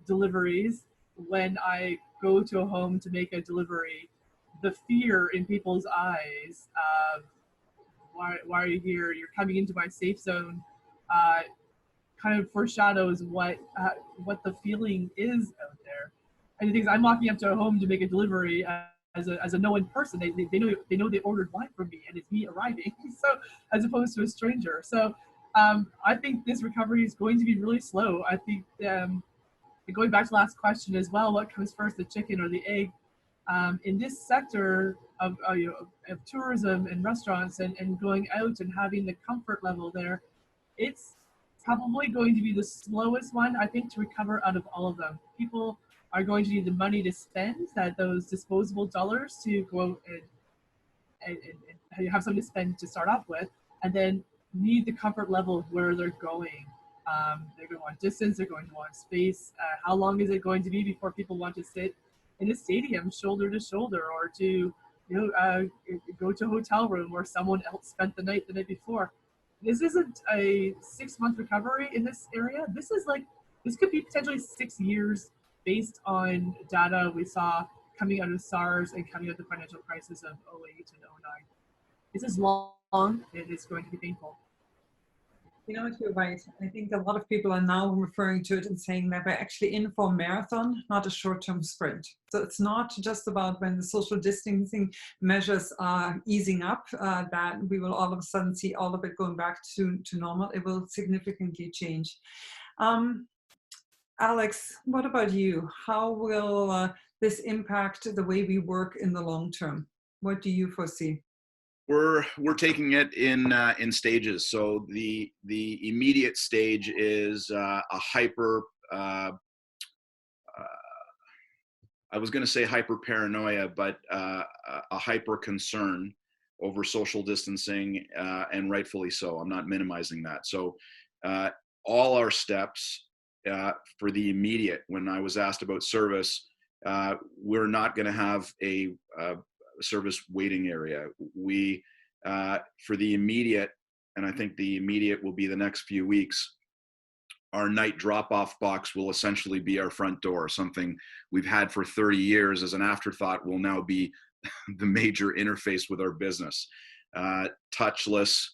deliveries, when I go to a home to make a delivery, the fear in people's eyes of why are you here? You're coming into my safe zone. Uh, Kind of foreshadows what the feeling is out there. And the things I'm walking up to a home to make a delivery as a known person. They know they ordered wine from me and it's me arriving. So as opposed to a stranger. So I think this recovery is going to be really slow. I think going back to the last question as well, what comes first, the chicken or the egg? In this sector of tourism and restaurants and going out and having the comfort level there, it's probably going to be the slowest one, I think, to recover out of all of them. People are going to need the money to spend, those disposable dollars to go out and have something to spend to start off with, and then need the comfort level of where they're going. They're going to want distance, they're going to want space. How long is it going to be before people want to sit in a stadium shoulder to shoulder, or to go to a hotel room where someone else spent the night before? This isn't a 6-month recovery in this area. This could be potentially 6 years based on data we saw coming out of SARS and coming out of the financial crisis of 08 and 09. This is long, and it's going to be painful. You know what, you're right. I think a lot of people are now referring to it and saying that we're actually in for a marathon, not a short-term sprint. So it's not just about when the social distancing measures are easing up, that we will all of a sudden see all of it going back to normal. It will significantly change. Alex, what about you? How will this impact the way we work in the long term? What do you foresee? We're taking it in stages. So the immediate stage is a hyper. I was going to say hyper paranoia, but a hyper concern over social distancing, and rightfully so. I'm not minimizing that. So all our steps for the immediate. When I was asked about service, we're not going to have a service waiting area. We for the immediate, and I think the immediate will be the next few weeks, our night drop-off box will essentially be our front door. Something we've had for 30 years as an afterthought will now be the major interface with our business. Touchless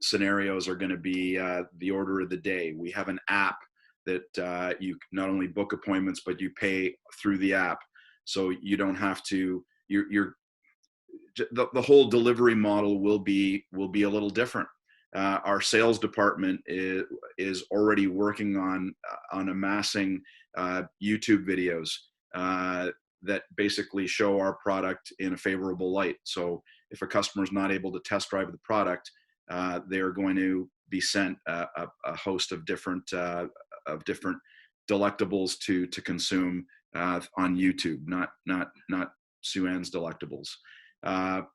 scenarios are going to be the order of the day. We have an app that you not only book appointments, but you pay through the app. So you don't have to, the whole delivery model will be a little different. Our sales department is already working on amassing YouTube videos that basically show our product in a favorable light. So if a customer is not able to test drive the product, they're going to be sent a host of different delectables to consume on YouTube, not Sue-Ann's delectables.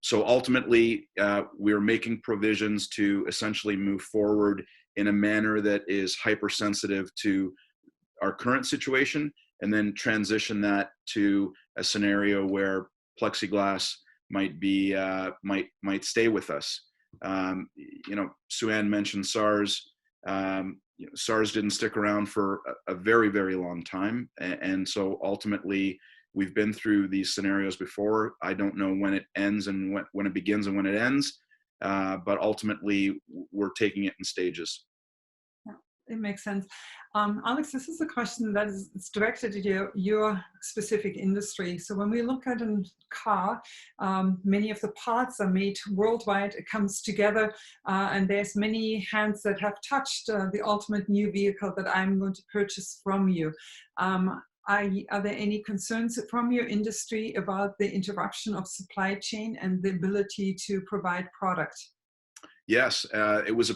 So ultimately, we're making provisions to essentially move forward in a manner that is hypersensitive to our current situation, and then transition that to a scenario where plexiglass might be might stay with us. Sue-Ann mentioned SARS. SARS didn't stick around for a very, very long time, and so ultimately, we've been through these scenarios before. I don't know when it ends and when it begins and when it ends, but ultimately we're taking it in stages. Yeah, it makes sense. Alex, this is a question that is directed to your specific industry. So when we look at a car, many of the parts are made worldwide. It comes together, and there's many hands that have touched the ultimate new vehicle that I'm going to purchase from you. Are there any concerns from your industry about the interruption of supply chain and the ability to provide product? Yes, it was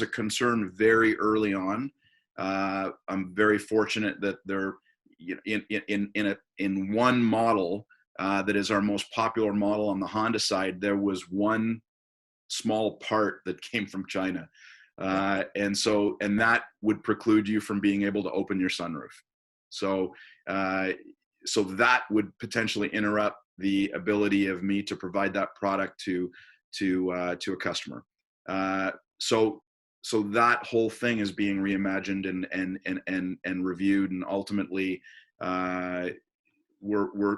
a concern very early on. I'm very fortunate that there, in one model that is our most popular model on the Honda side, there was one small part that came from China, and that would preclude you from being able to open your sunroof. So that would potentially interrupt the ability of me to provide that product to a customer. So that whole thing is being reimagined and reviewed, and ultimately we're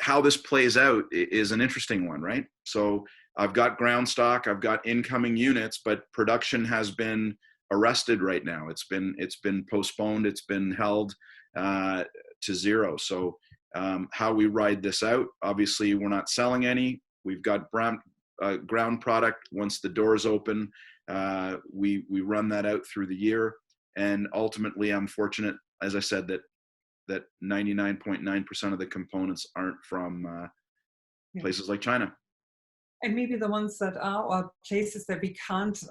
how this plays out is an interesting one, right? So I've got ground stock, I've got incoming units, but production has been arrested right now. It's been postponed. It's been held to zero. So how we ride this out? Obviously, we're not selling any. We've got ground product. Once the doors open, we run that out through the year. And ultimately, I'm fortunate, as I said, that 99.9% of the components aren't from places like China. And maybe the ones that are, or places that we can't,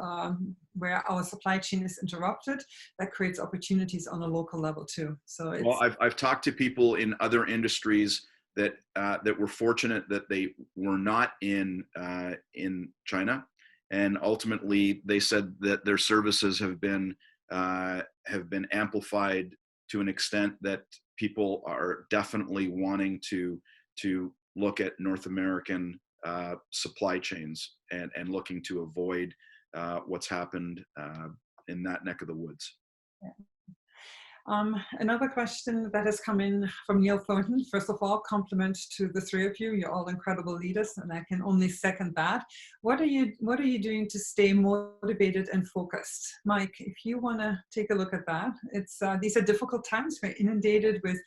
where our supply chain is interrupted, that creates opportunities on a local level too. So it's, well, I've talked to people in other industries that were fortunate that they were not in China, and ultimately they said that their services have been amplified to an extent that people are definitely wanting to look at North American supply chains and looking to avoid what's happened in that neck of the woods. yeah. Another question that has come in from Neil Thornton. First of all, compliment to the three of you. You're all incredible leaders, and I can only second that. What are you doing to stay motivated and focused? Mike, if you want to take a look at that. It's these are difficult times. We're inundated with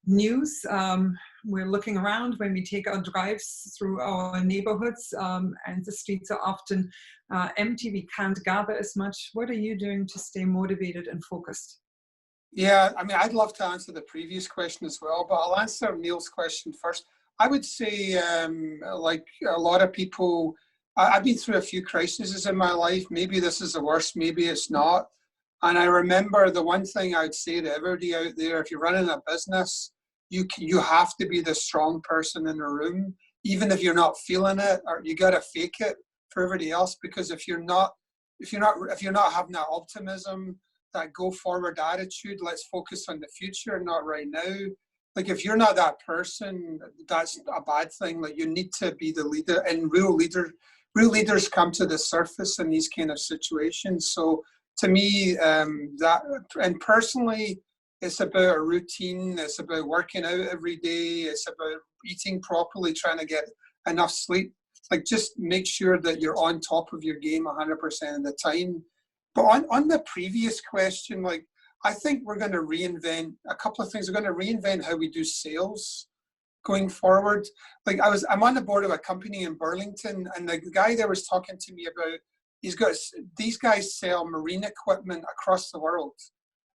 news. We're looking around when we take our drives through our neighborhoods, and the streets are often empty. We can't gather as much. What are you doing to stay motivated and focused? Yeah, I mean, I'd love to answer the previous question as well, but I'll answer Neil's question first. I would say, like a lot of people, I've been through a few crises in my life. Maybe this is the worst, maybe it's not. And I remember the one thing I'd say to everybody out there: if you're running a business, you have to be the strong person in the room, even if you're not feeling it, or you got to fake it for everybody else. Because if you're not having that optimism, that go forward attitude, let's focus on the future, not right now. Like if you're not that person, that's a bad thing. Like you need to be the leader, and real leaders come to the surface in these kind of situations. So to me, that, and personally, it's about a routine. It's about working out every day. It's about eating properly, trying to get enough sleep. Like just make sure that you're on top of your game 100% of the time. But on the previous question, like I think we're going to reinvent a couple of things. We're going to reinvent how we do sales going forward. Like I'm on the board of a company in Burlington, and the guy there was talking to me about, these guys sell marine equipment across the world.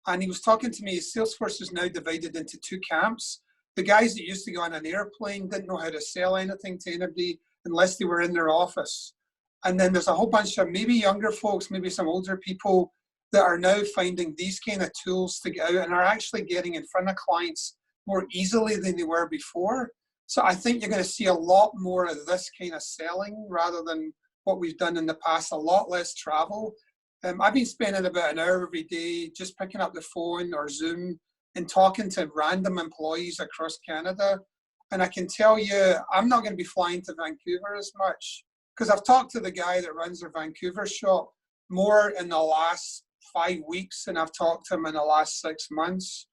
And he was talking to me, his sales force is now divided into two camps. The guys that used to go on an airplane didn't know how to sell anything to anybody unless they were in their office. And then there's a whole bunch of maybe younger folks, maybe some older people that are now finding these kind of tools to get out and are actually getting in front of clients more easily than they were before. So I think you're going to see a lot more of this kind of selling rather than what we've done in the past, a lot less travel. I've been spending about an hour every day just picking up the phone or Zoom and talking to random employees across Canada. And I can tell you, I'm not going to be flying to Vancouver as much, because I've talked to the guy that runs their Vancouver shop more in the last 5 weeks than I've talked to him in the last 6 months.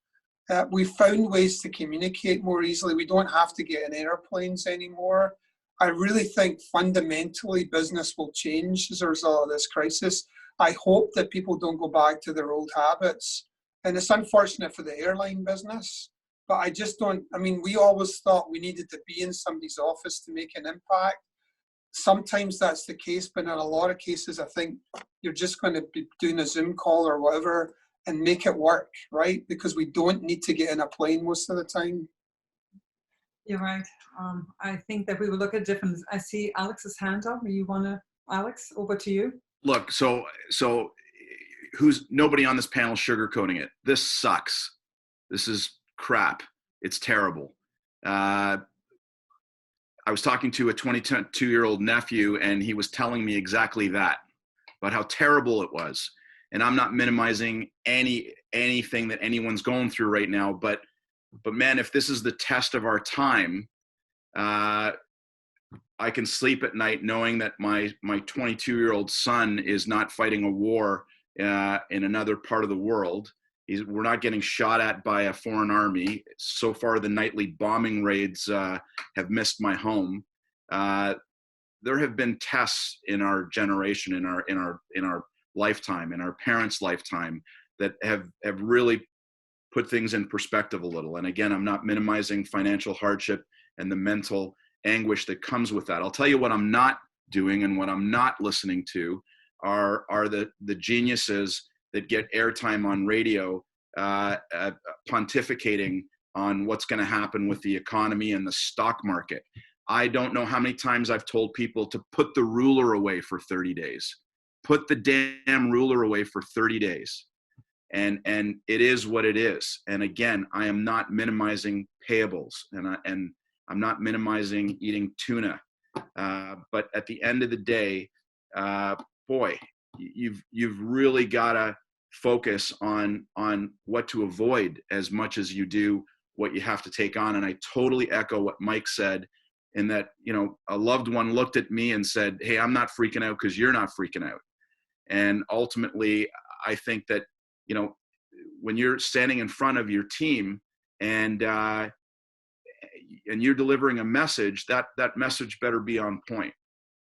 We've found ways to communicate more easily. We don't have to get in airplanes anymore. I really think fundamentally business will change as a result of this crisis. I hope that people don't go back to their old habits. And it's unfortunate for the airline business, but I just don't, I mean, we always thought we needed to be in somebody's office to make an impact. Sometimes that's the case, but in a lot of cases, I think you're just going to be doing a Zoom call or whatever and make it work, right? Because we don't need to get in a plane most of the time. You're right. I think that we will look at different. I see Alex's hand up. You want to, Alex, over to you. Look, so who's nobody on this panel sugarcoating it? This sucks. This is crap. It's terrible. I was talking to a 22-year-old nephew, and he was telling me exactly that, about how terrible it was. And I'm not minimizing anything that anyone's going through right now, but man, if this is the test of our time, I can sleep at night knowing that my 22-year-old son is not fighting a war in another part of the world. We're not getting shot at by a foreign army. So far, the nightly bombing raids have missed my home. There have been tests in our generation, in our lifetime, in our parents' lifetime, that have really put things in perspective a little. And again, I'm not minimizing financial hardship and the mental anguish that comes with that. I'll tell you what I'm not doing and what I'm not listening to are the geniuses that get airtime on radio pontificating on what's going to happen with the economy and the stock market. I don't know how many times I've told people to put the ruler away for 30 days. Put the damn ruler away for 30 days. And it is what it is. And again, I am not minimizing payables, and I'm not minimizing eating tuna. But at the end of the day, boy, you've really got to focus on what to avoid as much as you do what you have to take on. And I totally echo what Mike said, in that, you know, a loved one looked at me and said, hey, I'm not freaking out because you're not freaking out. And ultimately, I think that, you know, when you're standing in front of your team and you're delivering a message, that message better be on point.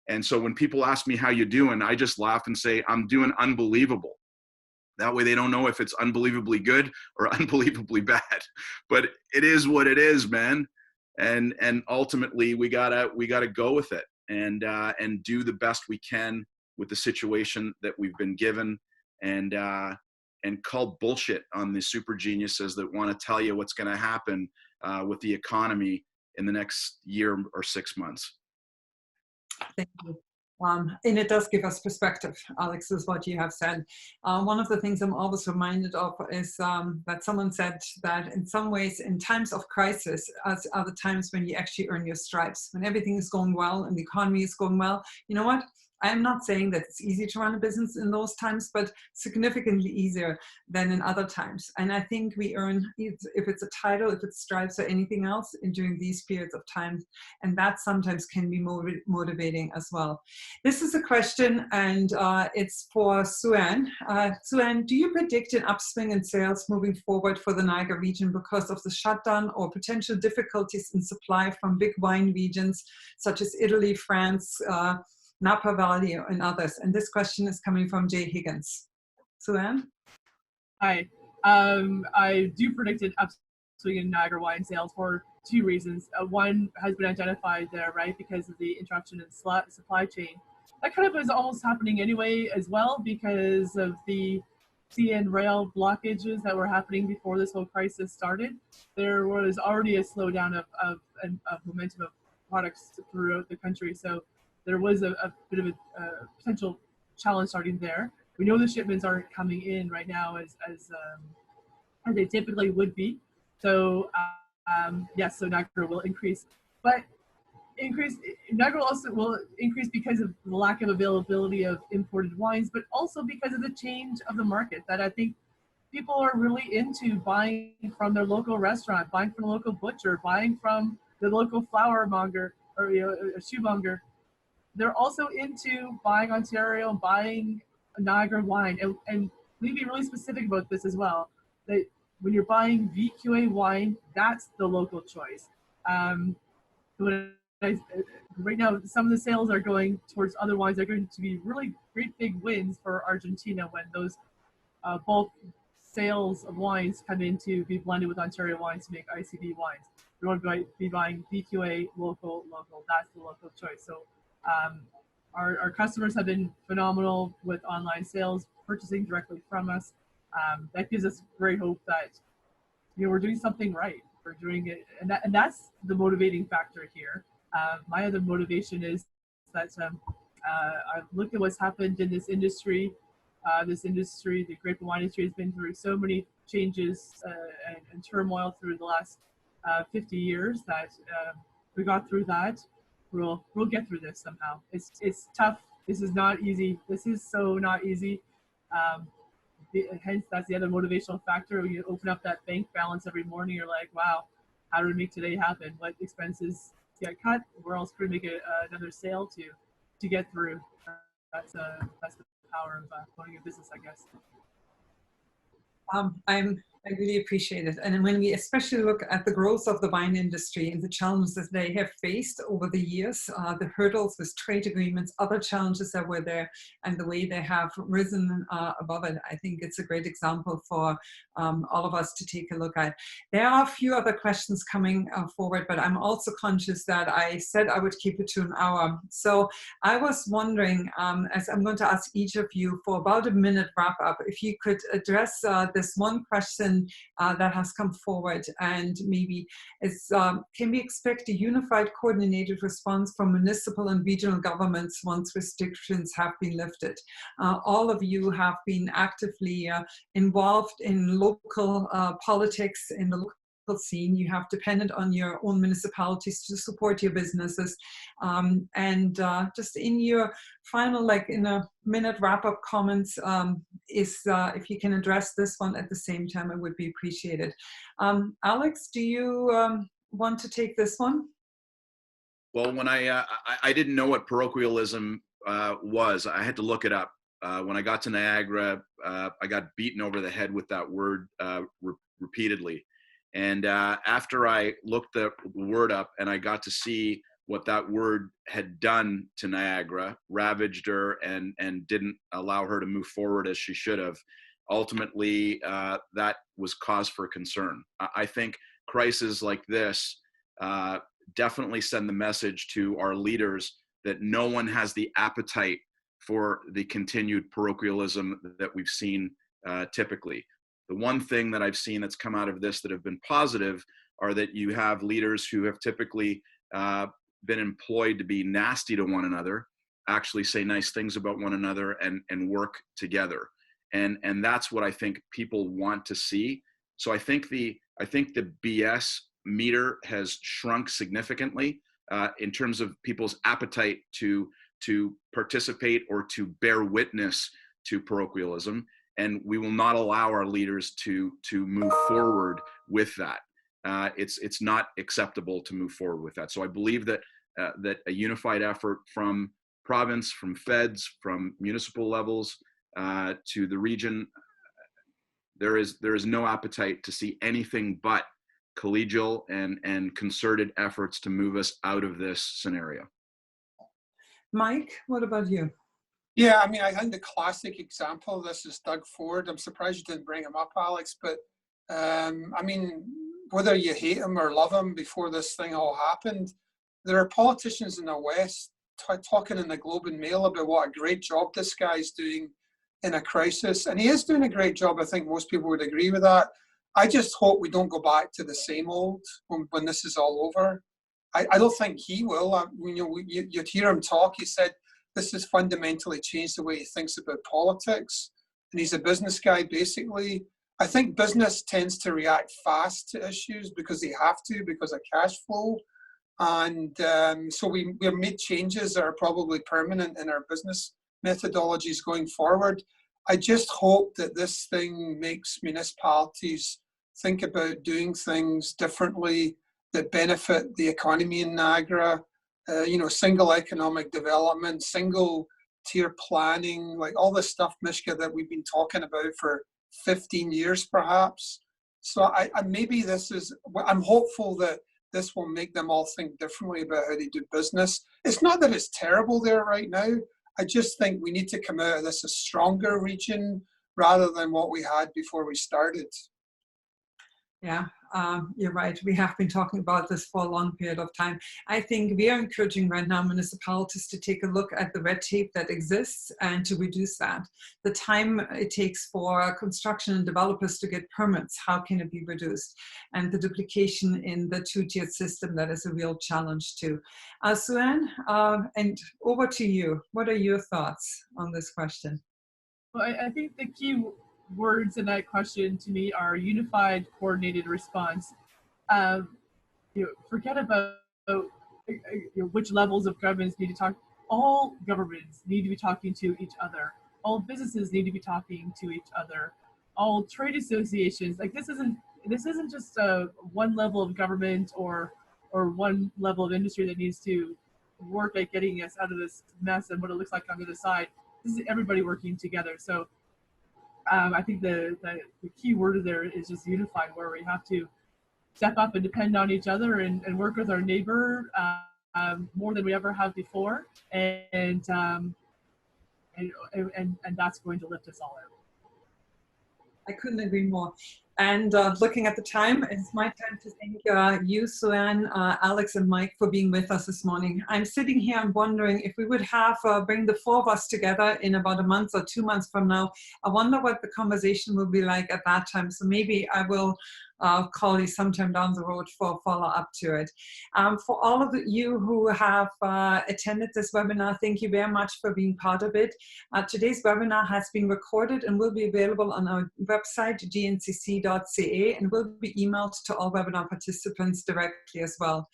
And so when people ask me how you doing, I just laugh and say, I'm doing unbelievable. That way they don't know if it's unbelievably good or unbelievably bad. But it is what it is, man. And ultimately we gotta go with it and do the best we can with the situation that we've been given, and call bullshit on the super geniuses that want to tell you what's going to happen with the economy in the next year or 6 months. Thank you. And it does give us perspective, Alex, is what you have said. One of the things I'm always reminded of is that someone said that in some ways, in times of crisis, are the times when you actually earn your stripes. When everything is going well and the economy is going well, you know what? I'm not saying that it's easy to run a business in those times, but significantly easier than in other times. And I think we earn, if it's a title, if it's stripes or anything else, during these periods of time. And that sometimes can be motivating as well. This is a question, and it's for Sue-Ann. Sue-Ann, do you predict an upswing in sales moving forward for the Niagara region because of the shutdown or potential difficulties in supply from big wine regions such as Italy, France, Napa Valley, and others? And this question is coming from Jay Higgins. Sue-Ann? Hi. I do predict an upswing in Niagara wine sales for two reasons. One has been identified there, right, because of the interruption in supply chain. That kind of is almost happening anyway as well because of the sea and rail blockages that were happening before this whole crisis started. There was already a slowdown of momentum of products throughout the country. So there was a bit of a potential challenge starting there. We know the shipments aren't coming in right now as they typically would be. So yes, so Niagara will increase, but Niagara also will increase because of the lack of availability of imported wines, but also because of the change of the market that I think people are really into buying from their local restaurant, buying from the local butcher, buying from the local flower monger or a shoemonger. They're also into buying Ontario and buying Niagara wine. And we need to be really specific about this as well, that when you're buying VQA wine, that's the local choice. Right now, some of the sales are going towards other wines. They're going to be really great big wins for Argentina when those bulk sales of wines come in to be blended with Ontario wines to make ICB wines. You want to be buying VQA, local, that's the local choice. So our customers have been phenomenal with online sales, purchasing directly from us. That gives us great hope that we're doing something right. We're doing it, and that's the motivating factor here. My other motivation is that I've looked at what's happened in this industry. The grape and wine industry, has been through so many changes and turmoil through the last 50 years that we got through that. We'll get through this somehow. It's tough. This is not easy. This is so not easy. Hence, that's the other motivational factor. When you open up that bank balance every morning, you're like, wow, how did we make today happen? What expenses get cut? Where else could we make another sale to get through? That's the power of owning a business, I guess. I really appreciate it. And when we especially look at the growth of the wine industry and the challenges that they have faced over the years, the hurdles with trade agreements, other challenges that were there, and the way they have risen above it, I think it's a great example for all of us to take a look at. There are a few other questions coming forward, but I'm also conscious that I said I would keep it to an hour. So I was wondering, as I'm going to ask each of you for about a minute wrap up, if you could address this one question that has come forward, and maybe is, can we expect a unified coordinated response from municipal and regional governments once restrictions have been lifted? All of you have been actively involved in local politics, in the local scene. You have depended on your own municipalities to support your businesses. Just in your final, like in a minute wrap-up comments, if you can address this one at the same time, it would be appreciated. Alex, do you want to take this one? Well, when I didn't know what parochialism was, I had to look it up. When I got to Niagara, I got beaten over the head with that word repeatedly. And after I looked the word up and I got to see what that word had done to Niagara, ravaged her and didn't allow her to move forward as she should have, ultimately that was cause for concern. I think crises like this definitely send the message to our leaders that no one has the appetite for the continued parochialism that we've seen typically. The one thing that I've seen that's come out of this that have been positive are that you have leaders who have typically been employed to be nasty to one another, actually say nice things about one another and work together. And that's what I think people want to see. So I think the BS meter has shrunk significantly in terms of people's appetite to participate or to bear witness to parochialism. And we will not allow our leaders to move forward with that. It's not acceptable to move forward with that. So I believe that that a unified effort from province, from feds, from municipal levels to the region, there is no appetite to see anything but collegial and concerted efforts to move us out of this scenario. Mike, what about you? Yeah, I mean, I think the classic example of this is Doug Ford. I'm surprised you didn't bring him up, Alex, but I mean, whether you hate him or love him, before this thing all happened, there are politicians in the West talking in the Globe and Mail about what a great job this guy's doing in a crisis. And he is doing a great job. I think most people would agree with that. I just hope we don't go back to the same old when this is all over. I don't think he will. You'd hear him talk. He said, this has fundamentally changed the way he thinks about politics. And he's a business guy, basically. I think business tends to react fast to issues because they have to, because of cash flow. And so we've made changes that are probably permanent in our business methodologies going forward. I just hope that this thing makes municipalities think about doing things differently that benefit the economy in Niagara. Single economic development, single tier planning, like all this stuff, Mishka, that we've been talking about for 15 years, perhaps. So I'm hopeful that this will make them all think differently about how they do business. It's not that it's terrible there right now. I just think we need to come out of this a stronger region rather than what we had before we started. Yeah, you're right. We have been talking about this for a long period of time. I think we are encouraging right now municipalities to take a look at the red tape that exists and to reduce that. The time it takes for construction and developers to get permits, how can it be reduced? And the duplication in the two-tiered system, that is a real challenge too. Sue-Ann, and over to you. What are your thoughts on this question? Well, I think the key words in that question to me are unified, coordinated response. Forget about which levels of governments need to talk. All governments need to be talking to each other. All businesses need to be talking to each other. All trade associations. Like this isn't just one level of government or one level of industry that needs to work at getting us out of this mess and what it looks like on the other side. This is everybody working together. So I think the key word there is just unified, where we have to step up and depend on each other and work with our neighbor more than we ever have before, and that's going to lift us all out. I couldn't agree more. And looking at the time, it's my time to thank you, Sue-Ann, Alex, and Mike for being with us this morning. I'm sitting here and wondering if we would have bring the four of us together in about a month or 2 months from now. I wonder what the conversation will be like at that time. So maybe I will call you sometime down the road for a follow-up to it. For all of you who have attended this webinar, thank you very much for being part of it. Today's webinar has been recorded and will be available on our website, GNCC.ca, and will be emailed to all webinar participants directly as well.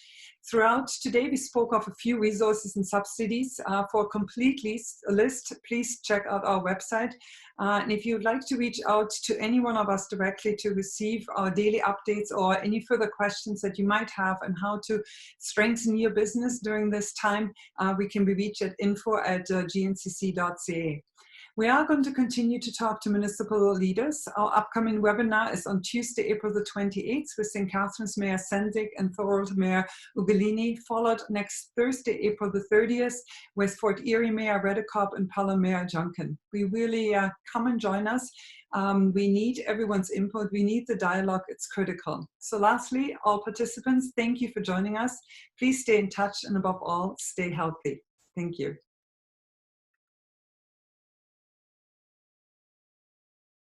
Throughout today, we spoke of a few resources and subsidies. For a complete list, please check out our website. And if you'd like to reach out to any one of us directly to receive our daily updates or any further questions that you might have on how to strengthen your business during this time, we can be reached at info@gncc.ca. We are going to continue to talk to municipal leaders. Our upcoming webinar is on Tuesday, April the 28th with St. Catharines Mayor Sendik and Thorold Mayor Ugolini, followed next Thursday, April the 30th with Fort Erie Mayor Redekop and Pelham Mayor Junkin. We really come and join us. We need everyone's input. We need the dialogue. It's critical. So lastly, all participants, thank you for joining us. Please stay in touch and above all, stay healthy. Thank you.